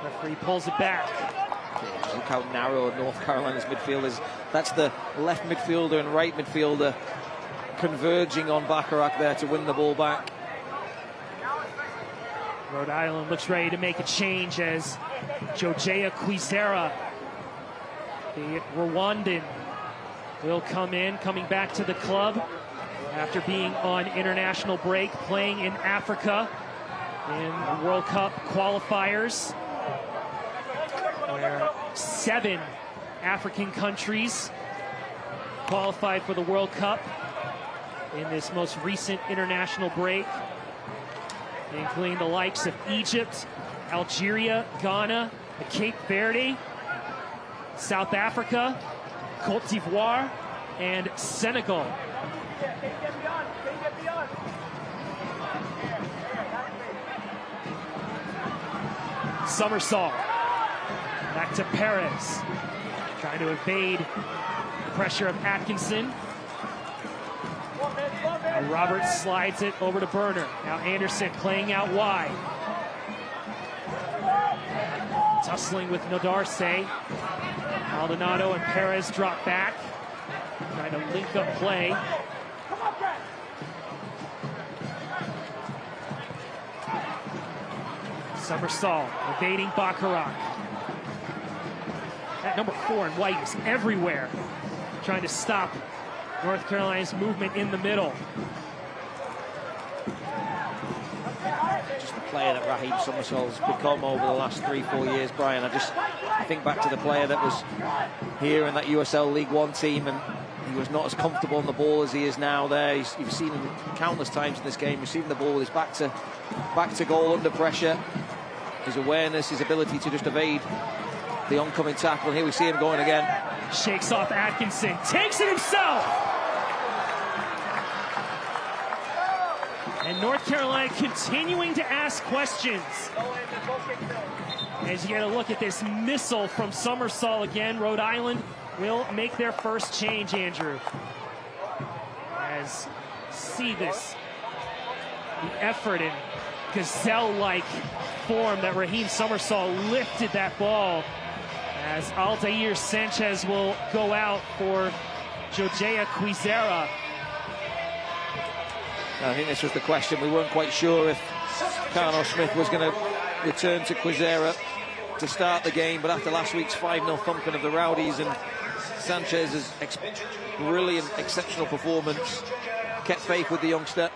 referee pulls it back. Look how narrow North Carolina's midfield is. That's the left midfielder and right midfielder converging on Bacharach there to win the ball back. Rhode Island looks ready to make a change as Jojea Quizera, the Rwandan, will come in, coming back to the club after being on international break, playing in Africa in World Cup qualifiers, where 7 African countries qualified for the World Cup in this most recent international break, including the likes of Egypt, Algeria, Ghana, Cape Verde, South Africa, Cote d'Ivoire, and Senegal. Somersall back to Perez, trying to evade the pressure of Atkinson. Now Roberts slides it over to Berner. Now Anderson playing out wide, tussling with Nodarse. Maldonado and Perez drop back, trying to link up play. Somersall evading Bacharach. That number 4 in white is everywhere, trying to stop North Carolina's movement in the middle. Just the player that Raheem Somersall's become over the last 3-4 years, Brian. I think back to the player that was here in that USL League One team, and He was not as comfortable on the ball as he is now there. You've seen him countless times in this game, receiving the ball with his back to goal under pressure. His awareness, his ability to just evade the oncoming tackle. And here we see him going again. Shakes off Atkinson, takes it himself! And North Carolina continuing to ask questions. As you get a look at this missile from Summersall again, Rhode Island will make their first change, Andrew. As see this, the effort and gazelle-like form that Raheem Summersall lifted that ball, as Altair Sanchez will go out for Jojea Quizera. I think this was the question. We weren't quite sure if Carno Smith was going to return to Quizera to start the game, but after last week's 5-0 thumping of the Rowdies and Sanchez's brilliant, exceptional performance, kept faith with the youngster,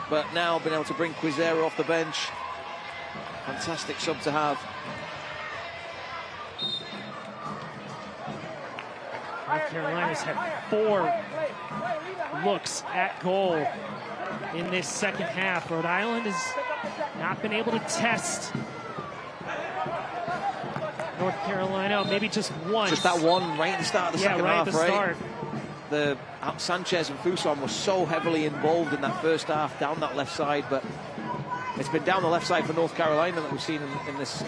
but now been able to bring Quizera off the bench. Fantastic sub to have. North Carolina's had 4 looks at goal in this second half. Rhode Island has not been able to test North Carolina, maybe just once. Just that one right at the start of the second half, at the start. The Sanchez and Fuson were so heavily involved in that first half down that left side, but it's been down the left side for North Carolina that we've seen in this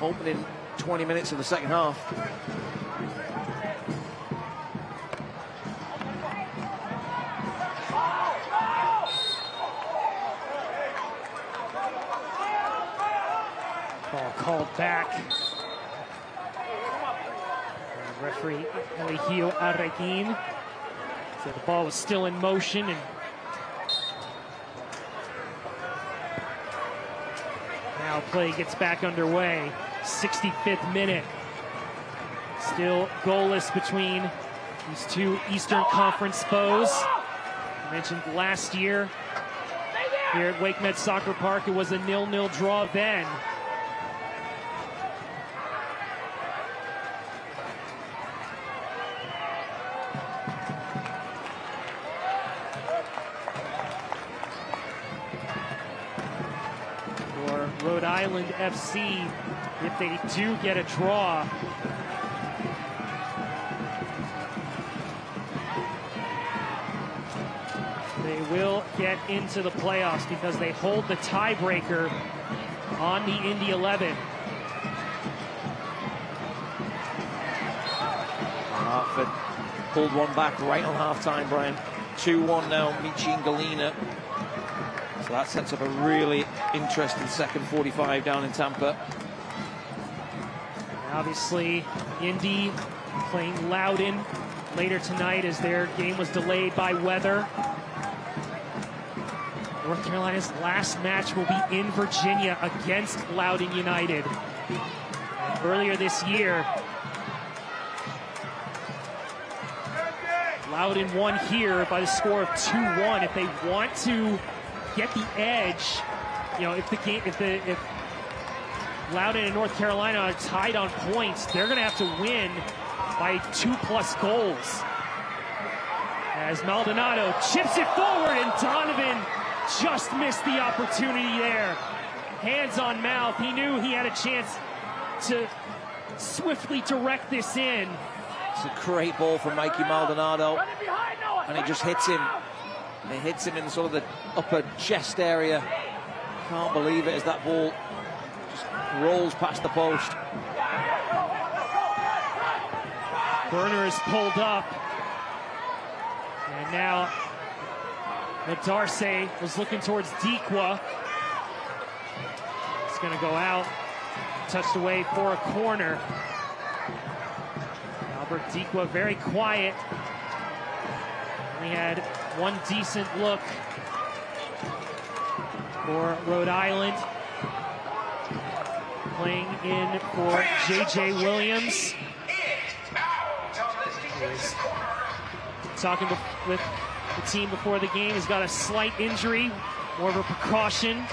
opening 20 minutes of the second half. Ball called back. Referee Eligio Arreguin said the ball was still in motion, and now play gets back underway. 65th minute. Still goalless between these two Eastern Conference foes. I mentioned last year here at Wake Med Soccer Park, it was a 0-0 draw then. Rhode Island FC, if they do get a draw, they will get into the playoffs because they hold the tiebreaker on the Indy 11. Hartford pulled one back right on half-time, Brian. 2-1 now, Michi and Galena. So that sets up a really interesting second 45 down in Tampa. Obviously, Indy playing Loudoun later tonight as their game was delayed by weather. North Carolina's last match will be in Virginia against Loudoun United. And earlier this year, Loudoun won here by the score of 2-1. If they want to get the edge, you know, if Loudoun and North Carolina are tied on points, they're going to have to win by 2+ goals. As Maldonado chips it forward, and Donovan just missed the opportunity there. Hands on mouth. He knew he had a chance to swiftly direct this in. It's a great ball from Mikey Maldonado, and it just hits him. It hits him in sort of the upper chest area. Can't believe it as that ball just rolls past the post. Burner is pulled up. And now Nadarse was looking towards Dikwa. It's going to go out. Touched away for a corner. Albert Dikwa very quiet. We had one decent look for Rhode Island. Playing in for J.J. Williams. Talking with the team before the game. He's got a slight injury, more of a precaution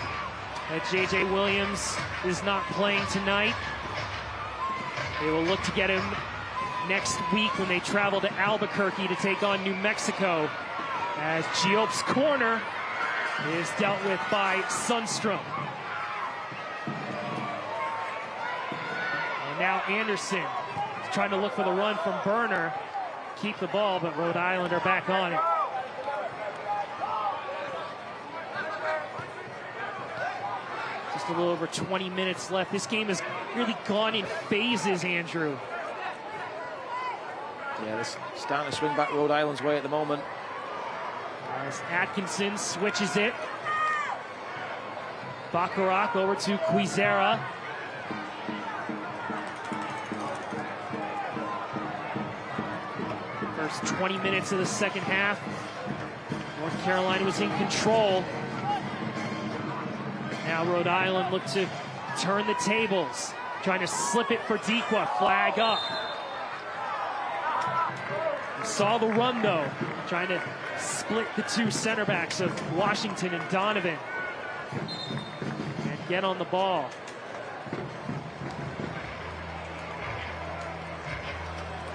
that J.J. Williams is not playing tonight. They will look to get him next week when they travel to Albuquerque to take on New Mexico, as Giop's corner is dealt with by Sundstrom. And now Anderson is trying to look for the run from Burner. Keep the ball, but Rhode Island are back on it. Just a little over 20 minutes left. This game has really gone in phases, Andrew. Yeah, this starting to swing back Rhode Island's way at the moment. As Atkinson switches it. Baccarat over to Quizera. First 20 minutes of the second half, North Carolina was in control. Now Rhode Island looked to turn the tables, trying to slip it for Dequa, flag up. We saw the run though, trying to split the two center backs of Washington and Donovan and get on the ball.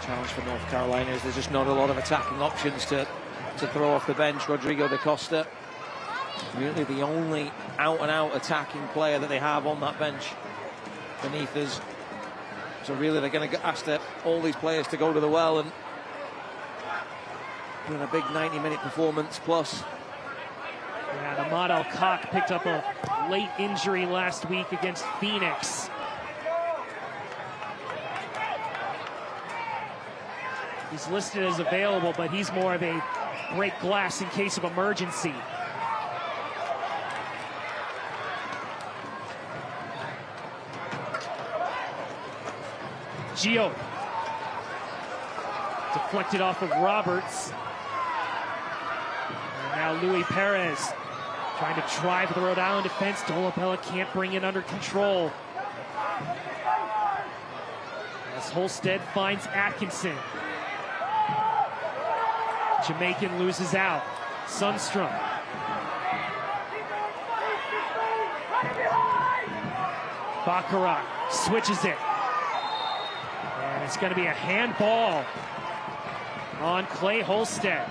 Challenge for North Carolina is there's just not a lot of attacking options to throw off the bench. Rodrigo da Costa, really the only out-and-out attacking player that they have on that bench beneath us. So really they're going to ask all these players to go to the well and put in a big 90-minute performance plus. And Ahmad Al-Kak picked up a late injury last week against Phoenix. He's listed as available, but he's more of a break glass in case of emergency. Gio. Deflected off of Roberts. And now Louis Perez trying to drive the Rhode Island defense. Dolabella can't bring it under control. As Holstead finds Atkinson. Jamaican loses out. Sundstrom. Baccarat switches it. And it's going to be a handball on Clay Holstead.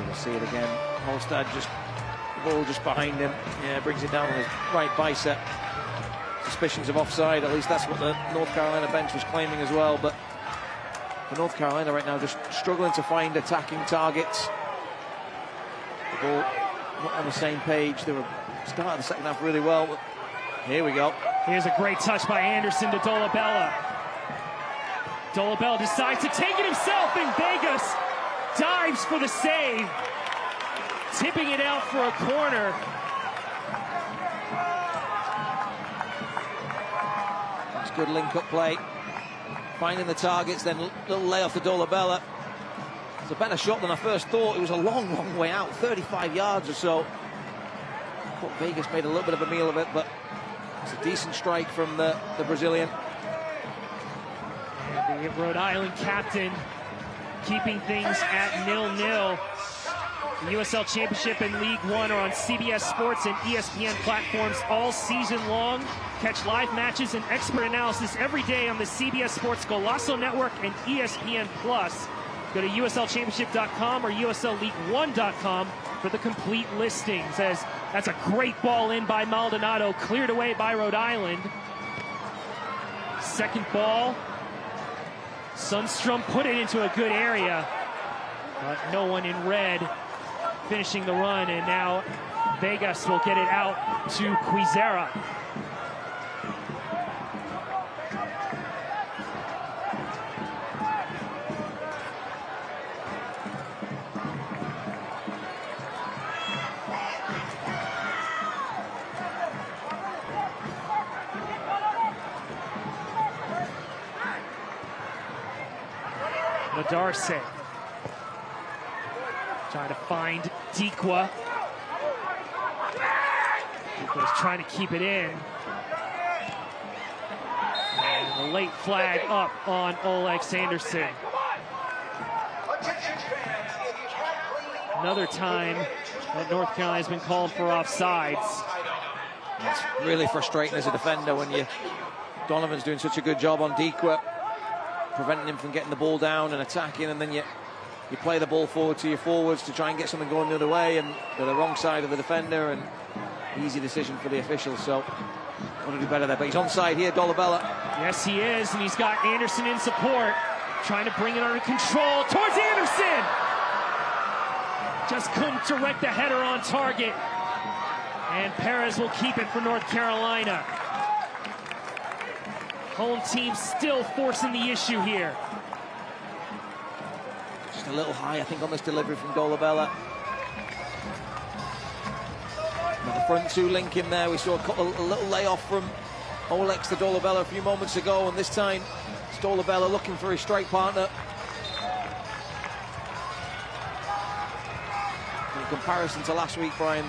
We'll see it again. Holstead just, the ball just behind him. Yeah, brings it down on his right bicep. Suspicions of offside, at least that's what the North Carolina bench was claiming as well. But for North Carolina right now, just struggling to find attacking targets. The ball not on the same page. They were starting the second half really well. But here we go. Here's a great touch by Anderson to Dolabella. Dolabella decides to take it himself, and Vegas dives for the save, tipping it out for a corner. Good link-up play, finding the targets, then little layoff to Dolabella. It's a better shot than I first thought. It was a long, long way out, 35 yards or so. I thought Vegas made a little bit of a meal of it, but it's a decent strike from the Brazilian. And the Rhode Island captain keeping things at 0-0. The USL Championship and League One are on CBS Sports and ESPN platforms all season long. Catch live matches and expert analysis every day on the CBS Sports Golazo Network and ESPN Plus. Go to USLChampionship.com or USLLeague1.com for the complete listings. As that's a great ball in by Maldonado, cleared away by Rhode Island. Second ball. Sundstrom put it into a good area, but no one in red finishing the run, and now Vegas will get it out to Quizera. Darce trying to find Dequa. Dequa's trying to keep it in. And the late flag up on Oleg Sanderson. Another time that North Carolina's been called for offsides. It's really frustrating as a defender when Donovan's doing such a good job on Dequa, preventing him from getting the ball down and attacking, and then you play the ball forward to your forwards to try and get something going the other way, and they're the wrong side of the defender, and easy decision for the officials. So want to do better there, but he's onside here, Dolabella. Yes, he is, and he's got Anderson in support, trying to bring it under control towards Anderson. Just couldn't direct the header on target, and Perez will keep it for North Carolina. Home team still forcing the issue here. Just a little high, I think, on this delivery from Dolabella. The front two link in there. We saw a little layoff from Olex to Dolabella a few moments ago, and this time it's Dolabella looking for his strike partner. In comparison to last week, Brian,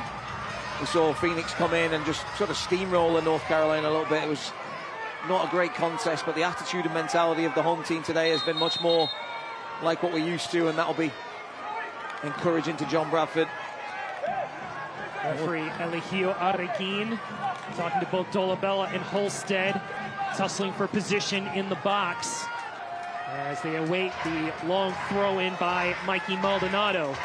we saw Phoenix come in and just sort of steamroll North Carolina a little bit. It was not a great contest, but the attitude and mentality of the home team today has been much more like what we're used to, and that'll be encouraging to John Bradford. Referee Eligio Arreguin talking to both Dolabella and Holstead, tussling for position in the box as they await the long throw in by Mikey Maldonado.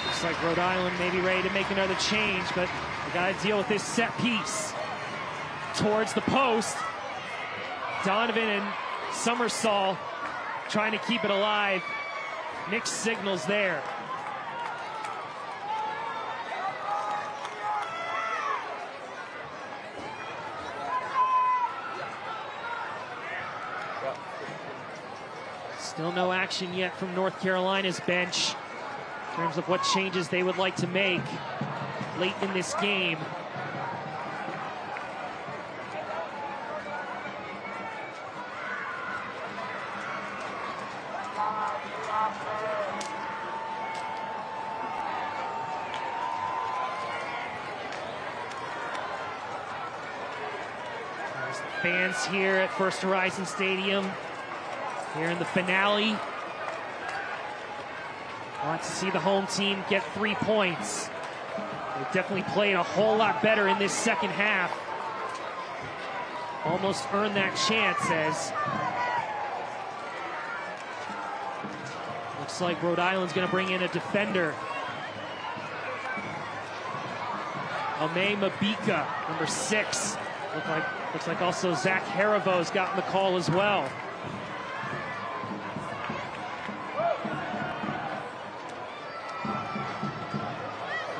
Looks like Rhode Island may be ready to make another change, but they got to deal with this set piece. Towards the post, Donovan and Summersall trying to keep it alive. Mixed signals there. Still no action yet from North Carolina's bench in terms of what changes they would like to make late in this game. Fans here at First Horizon Stadium, here in the finale. Want to see the home team get 3 points. They've definitely played a whole lot better in this second half. Almost earned that chance as looks like Rhode Island's going to bring in a defender. Ame Mabika, number 6. Looks like also Zach Harivo's gotten the call as well.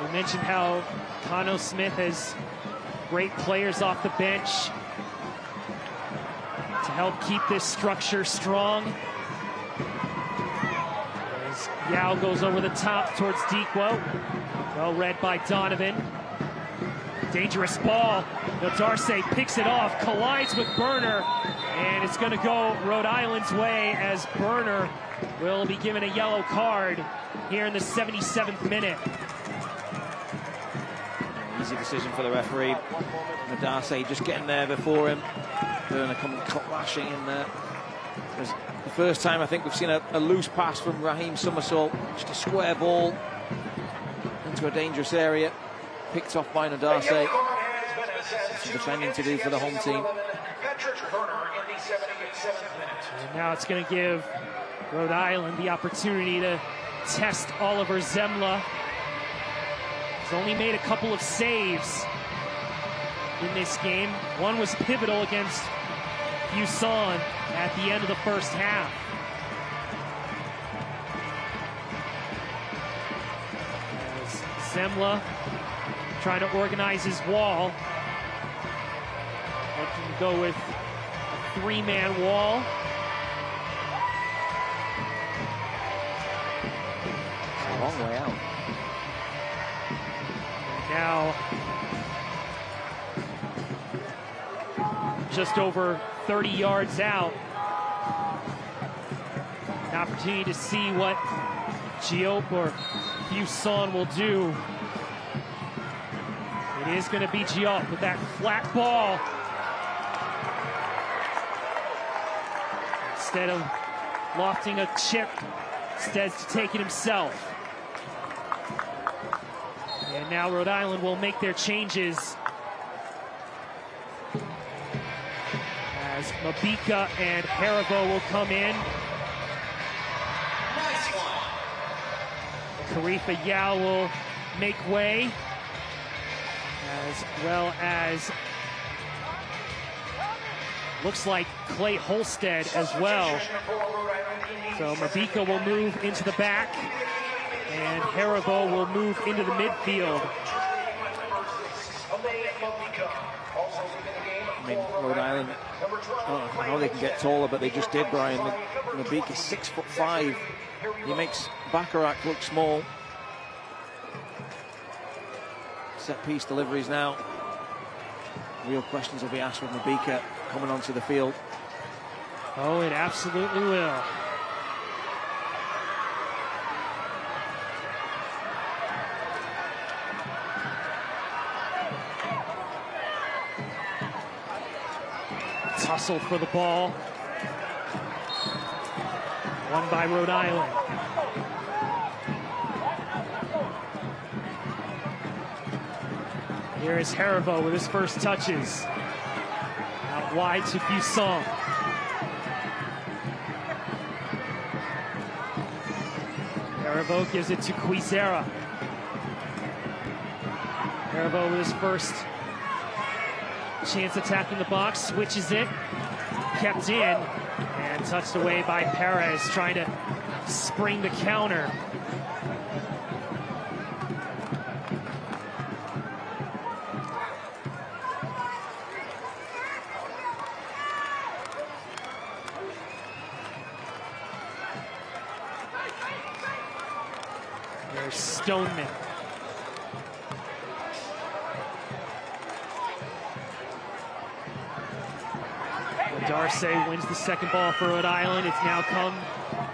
We mentioned how Kano Smith has great players off the bench to help keep this structure strong. As Yao goes over the top towards Dequa. Well read by Donovan. Dangerous ball. Darce picks it off, collides with Burner, and it's going to go Rhode Island's way as Burner will be given a yellow card here in the 77th minute. Easy decision for the referee. Darce just getting there before him. Burner coming clashing in there. It's the first time I think we've seen a loose pass from Raheem Somersault. Just a square ball into a dangerous area. Picked off by Darce. Some defending to do for the home team. And now it's going to give Rhode Island the opportunity to test Oliver Zemla. He's only made a couple of saves in this game. One was pivotal against Fuson at the end of the first half. As Zemla trying to organize his wall. Looking to go with a 3-man wall. It's a long way out. Now, just over 30 yards out. An opportunity to see what Giop or Fuson will do It is going to be Diop with that flat ball. Instead of lofting a chip, instead to take it himself. And now Rhode Island will make their changes as Mabika and Haribo will come in. Karifa Yao will make way, as well as looks like Clay Holstead as well. So Mabika will move into the back, and Haribo will move into the midfield. I mean, Rhode Island, I don't know how they can get taller, but they just did, Brian. Mabika's 6'5". He makes Bacharach look small. Set piece deliveries now. Real questions will be asked with Mabika coming onto the field. Oh, it absolutely will. Tussle for the ball. Won by Rhode Island. Here is Haribo with his first touches. Out wide to Fusson. Haribo gives it to Quizera. Haribo with his first chance attacking the box, switches it, kept in, and touched away by Perez, trying to spring the counter. There's Stoneman. Darce wins the second ball for Rhode Island. It's now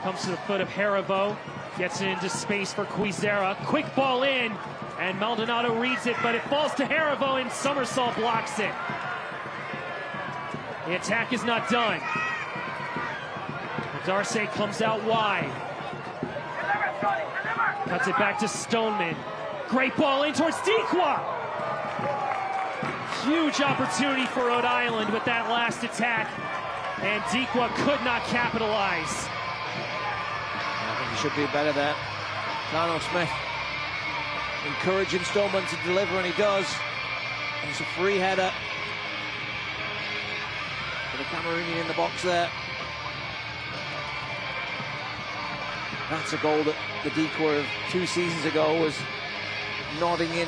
comes to the foot of Haribo. Gets it into space for Quizera. Quick ball in, and Maldonado reads it, but it falls to Haribo, and Somersault blocks it. The attack is not done. Darce comes out wide. Cuts it back to Stoneman. Great ball in towards Dikwa. Huge opportunity for Rhode Island with that last attack, and Dikwa could not capitalize. I think he should do better there. Carno Smith encouraging Stoneman to deliver, and he does. And it's a free header for the Cameroonian in the box there. That's a goal that the Dikwa of 2 seasons ago was nodding in,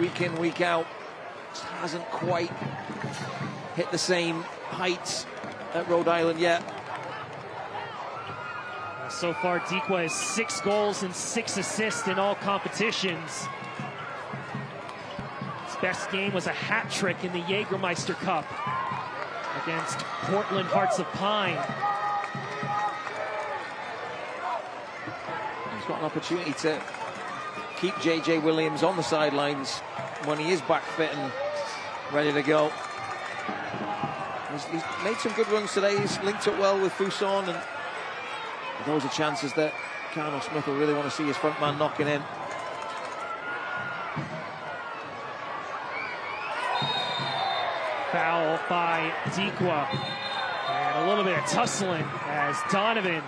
week out. Just hasn't quite hit the same heights at Rhode Island yet. So far, Dikwa has 6 goals and 6 assists in all competitions. His best game was a hat trick in the Jägermeister Cup against Portland Hearts of Pine. He's got an opportunity to keep JJ Williams on the sidelines when he is back fit and ready to go. He's made some good runs today. He's linked up well with Fusson, and those are chances that Carno Smith will really want to see his front man knocking in. Foul by Dikwa, and a little bit of tussling as Donovan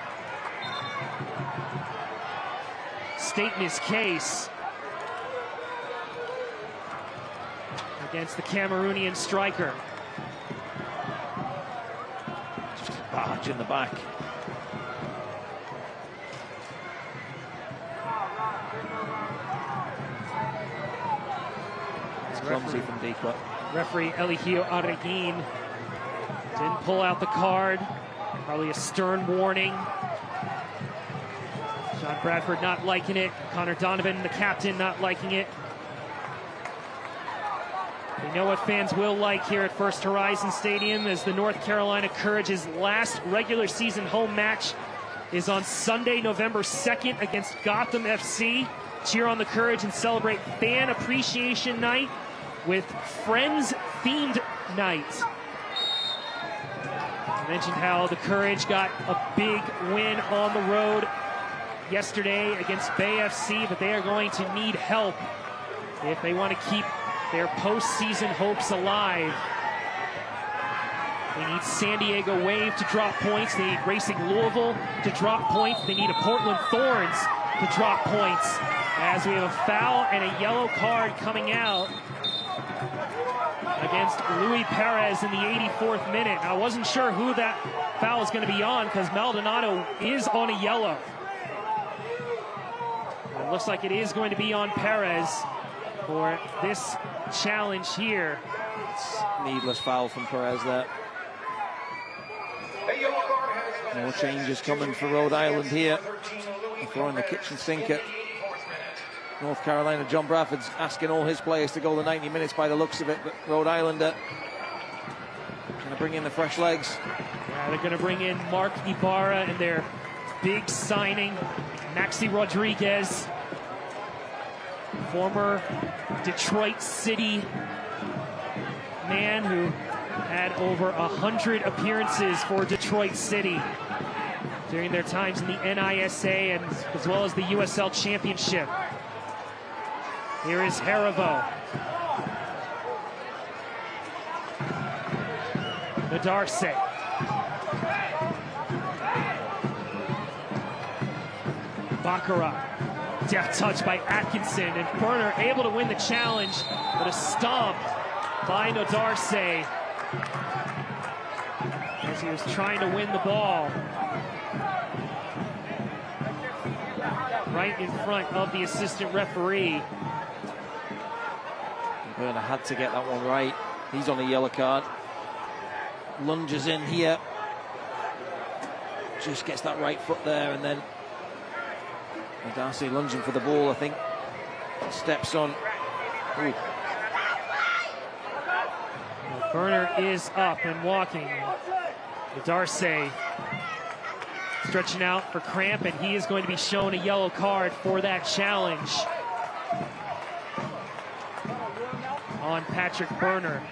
stating his case against the Cameroonian striker. Just a barge in the back. It's clumsy from Dikwa. Referee Eligio Arreguin didn't pull out the card. Probably a stern warning. John Bradford not liking it. Connor Donovan, the captain, not liking it. We know what fans will like here at First Horizon Stadium, as the North Carolina Courage's last regular season home match is on Sunday, November 2nd against Gotham FC. cheer on the Courage and celebrate Fan Appreciation Night with Friends-themed night. I mentioned how the Courage got a big win on the road yesterday against Bay FC, but they are going to need help if they want to keep their postseason hopes alive. They need San Diego Wave to drop points. They need Racing Louisville to drop points. They need a Portland Thorns to drop points, as we have a foul and a yellow card coming out against Luis Perez in the 84th minute. I wasn't sure who that foul is going to be on because Maldonado is on a yellow. It looks like it is going to be on Perez for this challenge here. It's needless foul from Perez there. More changes coming for Rhode Island here. They're throwing the kitchen sink at North Carolina. John Bradford's asking all his players to go the 90 minutes by the looks of it, but Rhode Island are going to bring in the fresh legs. Yeah, they're going to bring in Mark Ibarra and their big signing, Maxi Rodriguez, former Detroit City man who had over 100 appearances for Detroit City during their times in the NISA and as well as the USL Championship. Here is Haribo. Nadarse. Baccarat. Deft touch by Atkinson, and Burner able to win the challenge, but a stomp by Nadarse as he was trying to win the ball right in front of the assistant referee. Burner had to get that one right. He's on a yellow card. Lunges in here. Just gets that right foot there, and then Darcy lunging for the ball, I think. Steps on. Ooh. Well, Burner is up and walking. Darcy stretching out for cramp, and he is going to be shown a yellow card for that challenge on Patrick Burner.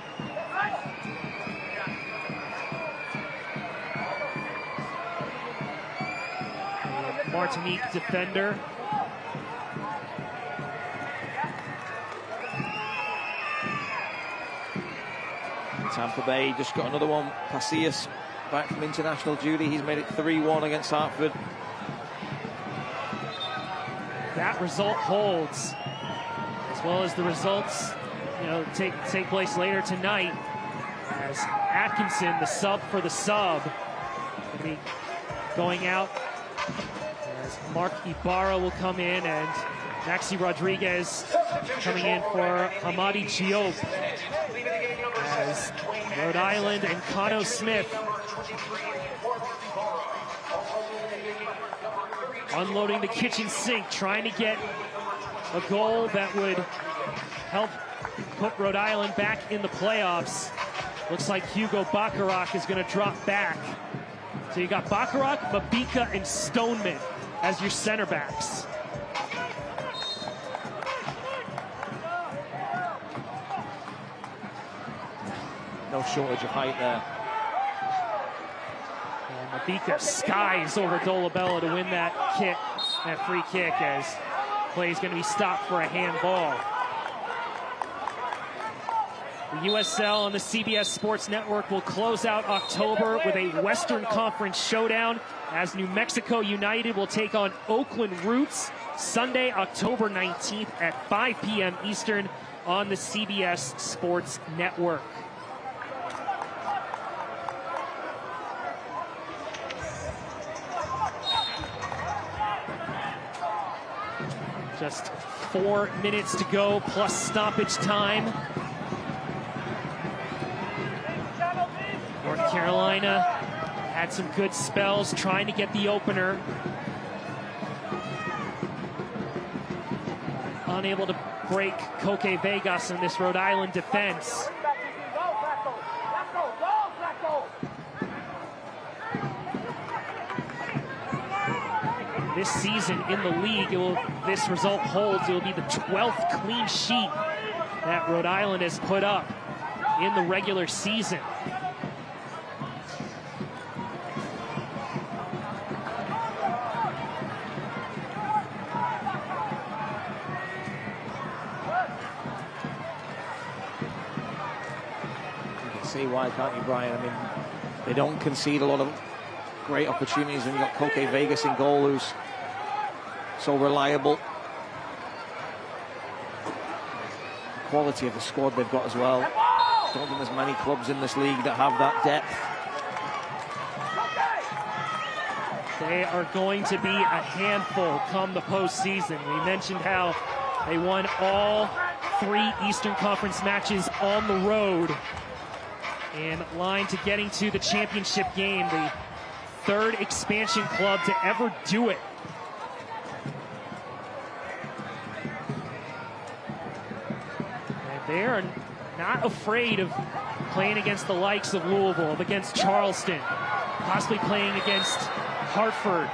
Martinique defender. Tampa Bay just got another one. Pasillas back from international duty. He's made it 3-1 against Hartford. That result holds, as well as the results, take place later tonight, as Atkinson, the sub for the sub, will be going out. As Mark Ibarra will come in, and Maxi Rodriguez coming in for Hamadi Diop. As Rhode Island and Cano Smith unloading the kitchen sink, trying to get a goal that would help put Rhode Island back in the playoffs. Looks like Hugo Baccarat is going to drop back. So you got Baccarat, Mabika, and Stoneman as your center backs. No shortage of height there. And Mabika skies over Dolabella to win that free kick, as play is going to be stopped for a handball. The USL on the CBS Sports Network will close out October with a Western Conference showdown, as New Mexico United will take on Oakland Roots Sunday, October 19th at 5 p.m. Eastern on the CBS Sports Network. Just 4 minutes to go, plus stoppage time. North Carolina had some good spells trying to get the opener. Unable to break Coque Vegas in this Rhode Island defense. This season in the league. This result holds. It will be the 12th clean sheet that Rhode Island has put up in the regular season. See why, can't you, Brian? I mean, they don't concede a lot of great opportunities, and you've got Koke Vegas in goal, who's so reliable. The quality of the squad they've got as well. Don't think there's many clubs in this league that have that depth. They are going to be a handful come the postseason. We mentioned how they won all 3 Eastern Conference matches on the road, in line to getting to the championship game, the 3rd expansion club to ever do it. And they are not afraid of playing against the likes of Louisville, against Charleston, possibly playing against Hartford,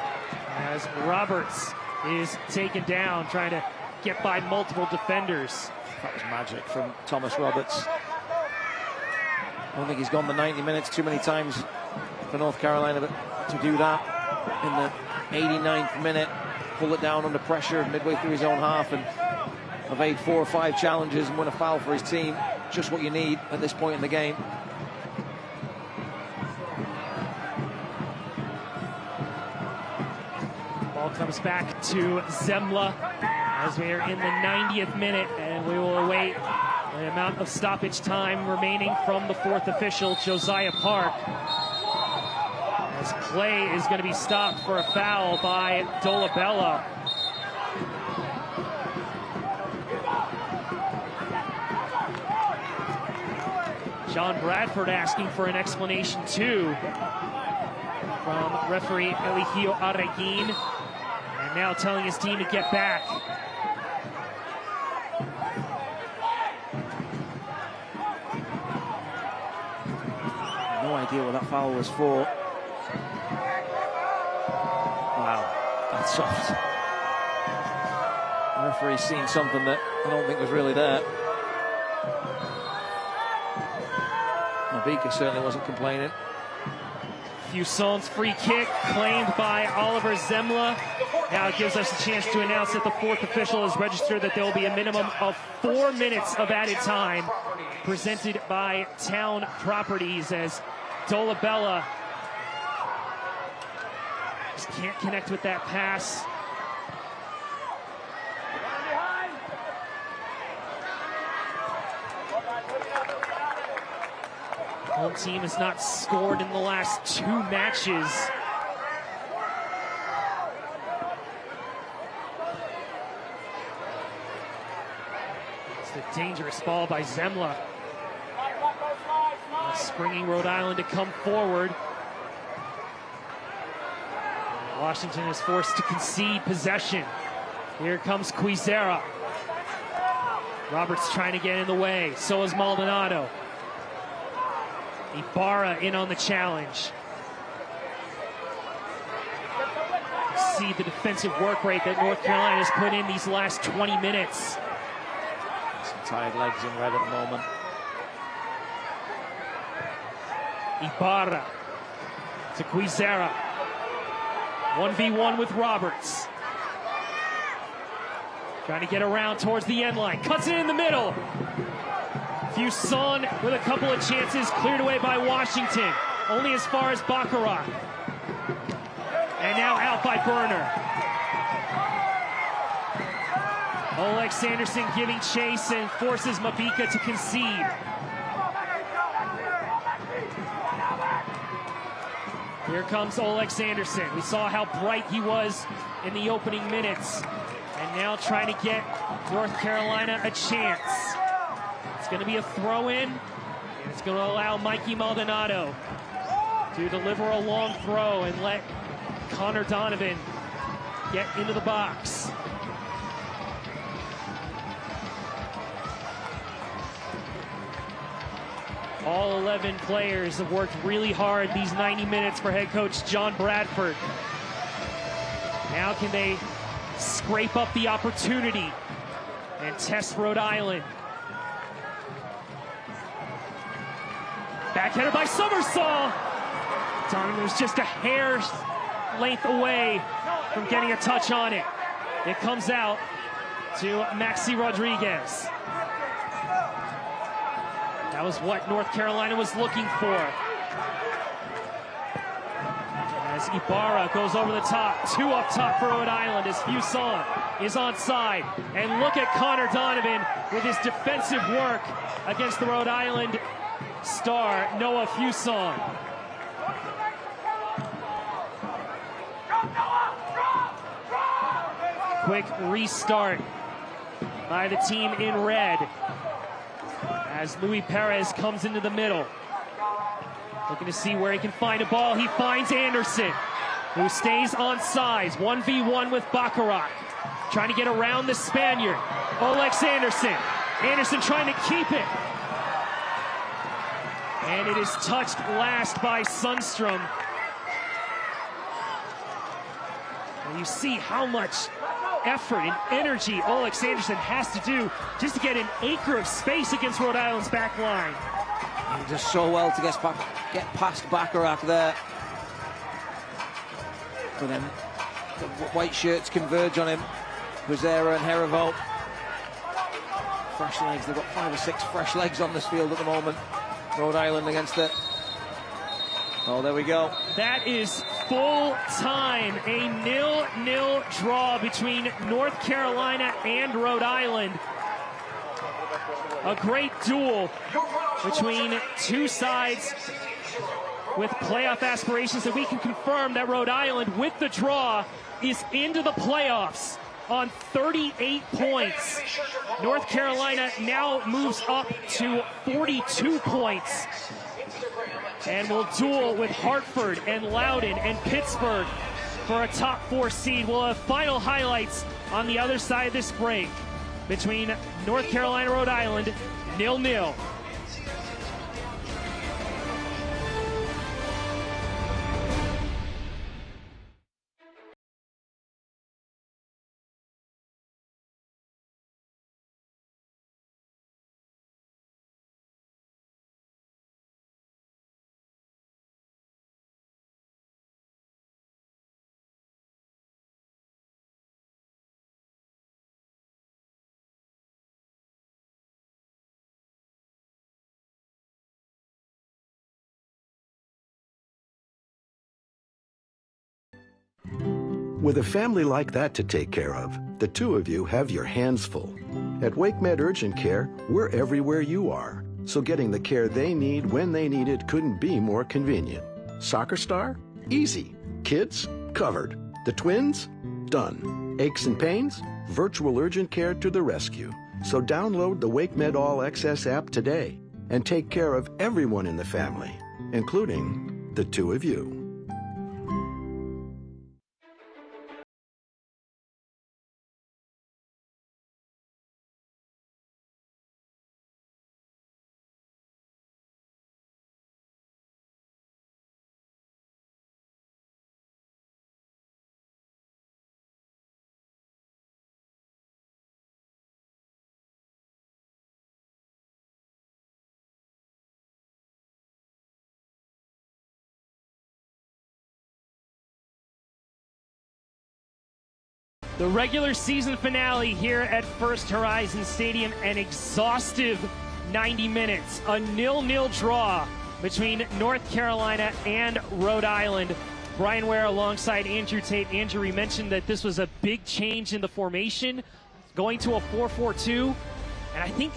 as Roberts is taken down, trying to get by multiple defenders. That was magic from Thomas Roberts. I don't think he's gone the 90 minutes too many times for North Carolina, but to do that in the 89th minute, pull it down under pressure midway through his own half, and evade 4 or 5 challenges and win a foul for his team, just what you need at this point in the game. Ball comes back to Zemla as we are in the 90th minute, and we will await the amount of stoppage time remaining from the 4th official, Josiah Park, as play is going to be stopped for a foul by Dolabella. John Bradford asking for an explanation too from referee Eligio Arreguin, and now telling his team to get back. No idea what that foul was for. Wow, that's soft. The referee's seen something that I don't think was really there. Mabika certainly wasn't complaining. Fuson's free kick claimed by Oliver Zemla. Now it gives us a chance to announce that the 4th official has registered that there will be a minimum of 4 minutes of added time presented by Town Properties, as Dolabella just can't connect with that pass. Home team has not scored in the last 2 matches. It's a dangerous ball by Zemla. Springing Rhode Island to come forward. Washington is forced to concede possession. Here comes Quizera. Roberts trying to get in the way. So is Maldonado. Ibarra in on the challenge. See the defensive work rate that North Carolina has put in these last 20 minutes. Some tired legs in Red at the moment. Ibarra to Quizera. 1v1 with Roberts. Trying to get around towards the end line. Cuts it in the middle. Fuson with a couple of chances, cleared away by Washington. Only as far as Baccarat. And now out by Burner. Oleg Sanderson giving chase and forces Mabika to concede. Here comes Oleg Sanderson. We saw how bright he was in the opening minutes. And now trying to get North Carolina a chance. It's going to be a throw-in, and it's going to allow Mikey Maldonado to deliver a long throw and let Connor Donovan get into the box. All 11 players have worked really hard these 90 minutes for head coach John Bradford. Now can they scrape up the opportunity and test Rhode Island? Backheader by Summersall. Donovan was just a hair's length away from getting a touch on it. It comes out to Maxi Rodriguez. That was what North Carolina was looking for. As Ibarra goes over the top, 2 up top for Rhode Island as Fuson is onside. And look at Connor Donovan with his defensive work against the Rhode Island star, Noah Fuson. Quick restart by the team in red as Luis Perez comes into the middle. Looking to see where he can find a ball. He finds Anderson, who stays on sides. 1v1 with Bacharach. Trying to get around the Spaniard. Olex Anderson. Anderson trying to keep it. And it is touched last by Sundstrom. And you see how much effort and energy Olex Anderson has to do just to get an acre of space against Rhode Island's back line. He does so well to get past Bacharach there. But then the white shirts converge on him. Brizera and Herivaux. Fresh legs. They've got 5 or 6 fresh legs on this field at the moment. Rhode Island against it. Oh, there we go. That is full time. A 0-0 draw between North Carolina and Rhode Island. A great duel between two sides with playoff aspirations, and we can confirm that Rhode Island, with the draw, is into the playoffs on 38 points. North Carolina now moves up to 42 points and will duel with Hartford and Loudoun and Pittsburgh for a top 4 seed. We'll have final highlights on the other side of this break between North Carolina, Rhode Island, 0-0. With a family like that to take care of, the two of you have your hands full. At WakeMed Urgent Care, we're everywhere you are, so getting the care they need when they need it couldn't be more convenient. Soccer star? Easy. Kids? Covered. The twins? Done. Aches and pains? Virtual urgent care to the rescue. So download the WakeMed All Access app today and take care of everyone in the family, including the two of you. The regular season finale here at First Horizon Stadium, an exhaustive 90 minutes. A 0-0 draw between North Carolina and Rhode Island. Brian Ware alongside Andrew Tate. Andrew, we mentioned that this was a big change in the formation, going to a 4-4-2. And I think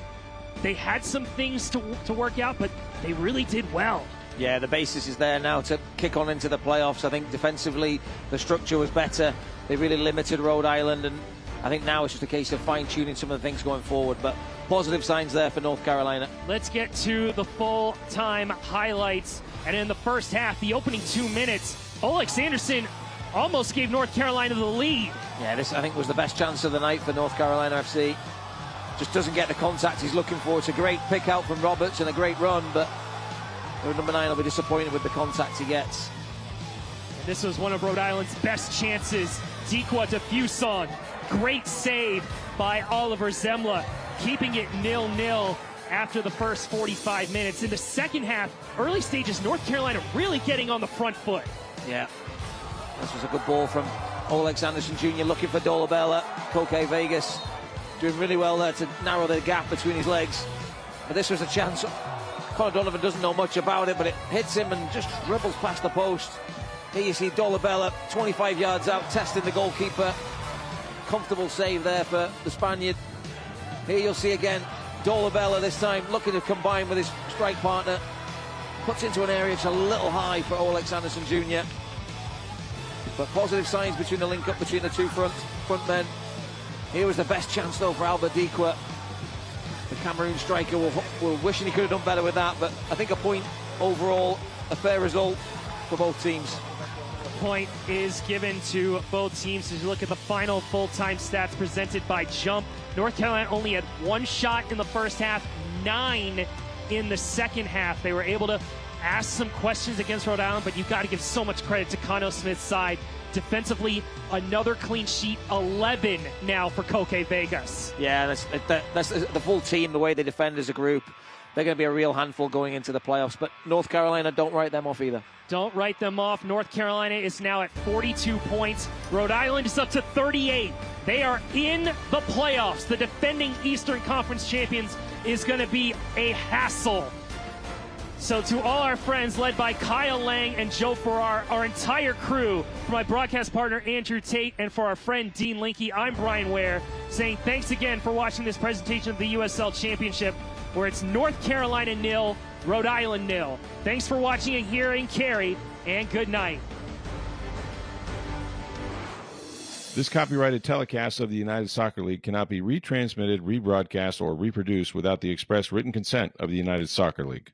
they had some things to work out, but they really did well. Yeah, the basis is there now to kick on into the playoffs. I think defensively, the structure was better. They really limited Rhode Island, and I think now it's just a case of fine-tuning some of the things going forward. But positive signs there for North Carolina. Let's get to the full-time highlights. And in the first half, the opening 2 minutes, Olex Anderson almost gave North Carolina the lead. Yeah, this, I think, was the best chance of the night for North Carolina FC. Just doesn't get the contact he's looking for. It's a great pick out from Roberts and a great run, but number 9 will be disappointed with the contact he gets. And this was one of Rhode Island's best chances Dikwa to Fuson. Great save by Oliver Zemla, keeping it 0-0 after the first 45 minutes. In the second half, early stages, North Carolina really getting on the front foot. Yeah, this was a good ball from Alex Anderson Jr. looking for Dolabella. Koke Vegas doing really well there to narrow the gap between his legs. But this was a chance. Conor Donovan doesn't know much about it, but it hits him and just dribbles past the post. Here you see Dolabella 25 yards out, testing the goalkeeper. Comfortable save there for the Spaniard. Here you'll see again Dolabella this time looking to combine with his strike partner. Puts into an area it's a little high for Alex Anderson Jr. But positive signs between the link-up between the two front men. Here was the best chance though for Albert Dikwa. The Cameroon striker will wishing he could have done better with that, but I think a point overall, a fair result for both teams. Point is given to both teams as you look at the final full-time stats presented by Jump. North Carolina only had 1 shot in the first half, 9 in the second half. They were able to ask some questions against Rhode Island, but you've got to give so much credit to Cano Smith's side. Defensively, another clean sheet, 11 now for Koke Vegas. Yeah, that's the full team, the way they defend as a group. They're going to be a real handful going into the playoffs, but North Carolina, don't write them off either. Don't write them off. North Carolina is now at 42 points. Rhode Island is up to 38. They are in the playoffs. The defending Eastern Conference champions is going to be a hassle. So to all our friends led by Kyle Lang and Joe Farrar, our entire crew, for my broadcast partner Andrew Tate, and for our friend Dean Linke, I'm Brian Ware, saying thanks again for watching this presentation of the USL Championship, where it's North Carolina 0, Rhode Island 0. Thanks for watching and hearing Cary, and good night. This copyrighted telecast of the United Soccer League cannot be retransmitted, rebroadcast, or reproduced without the express written consent of the United Soccer League.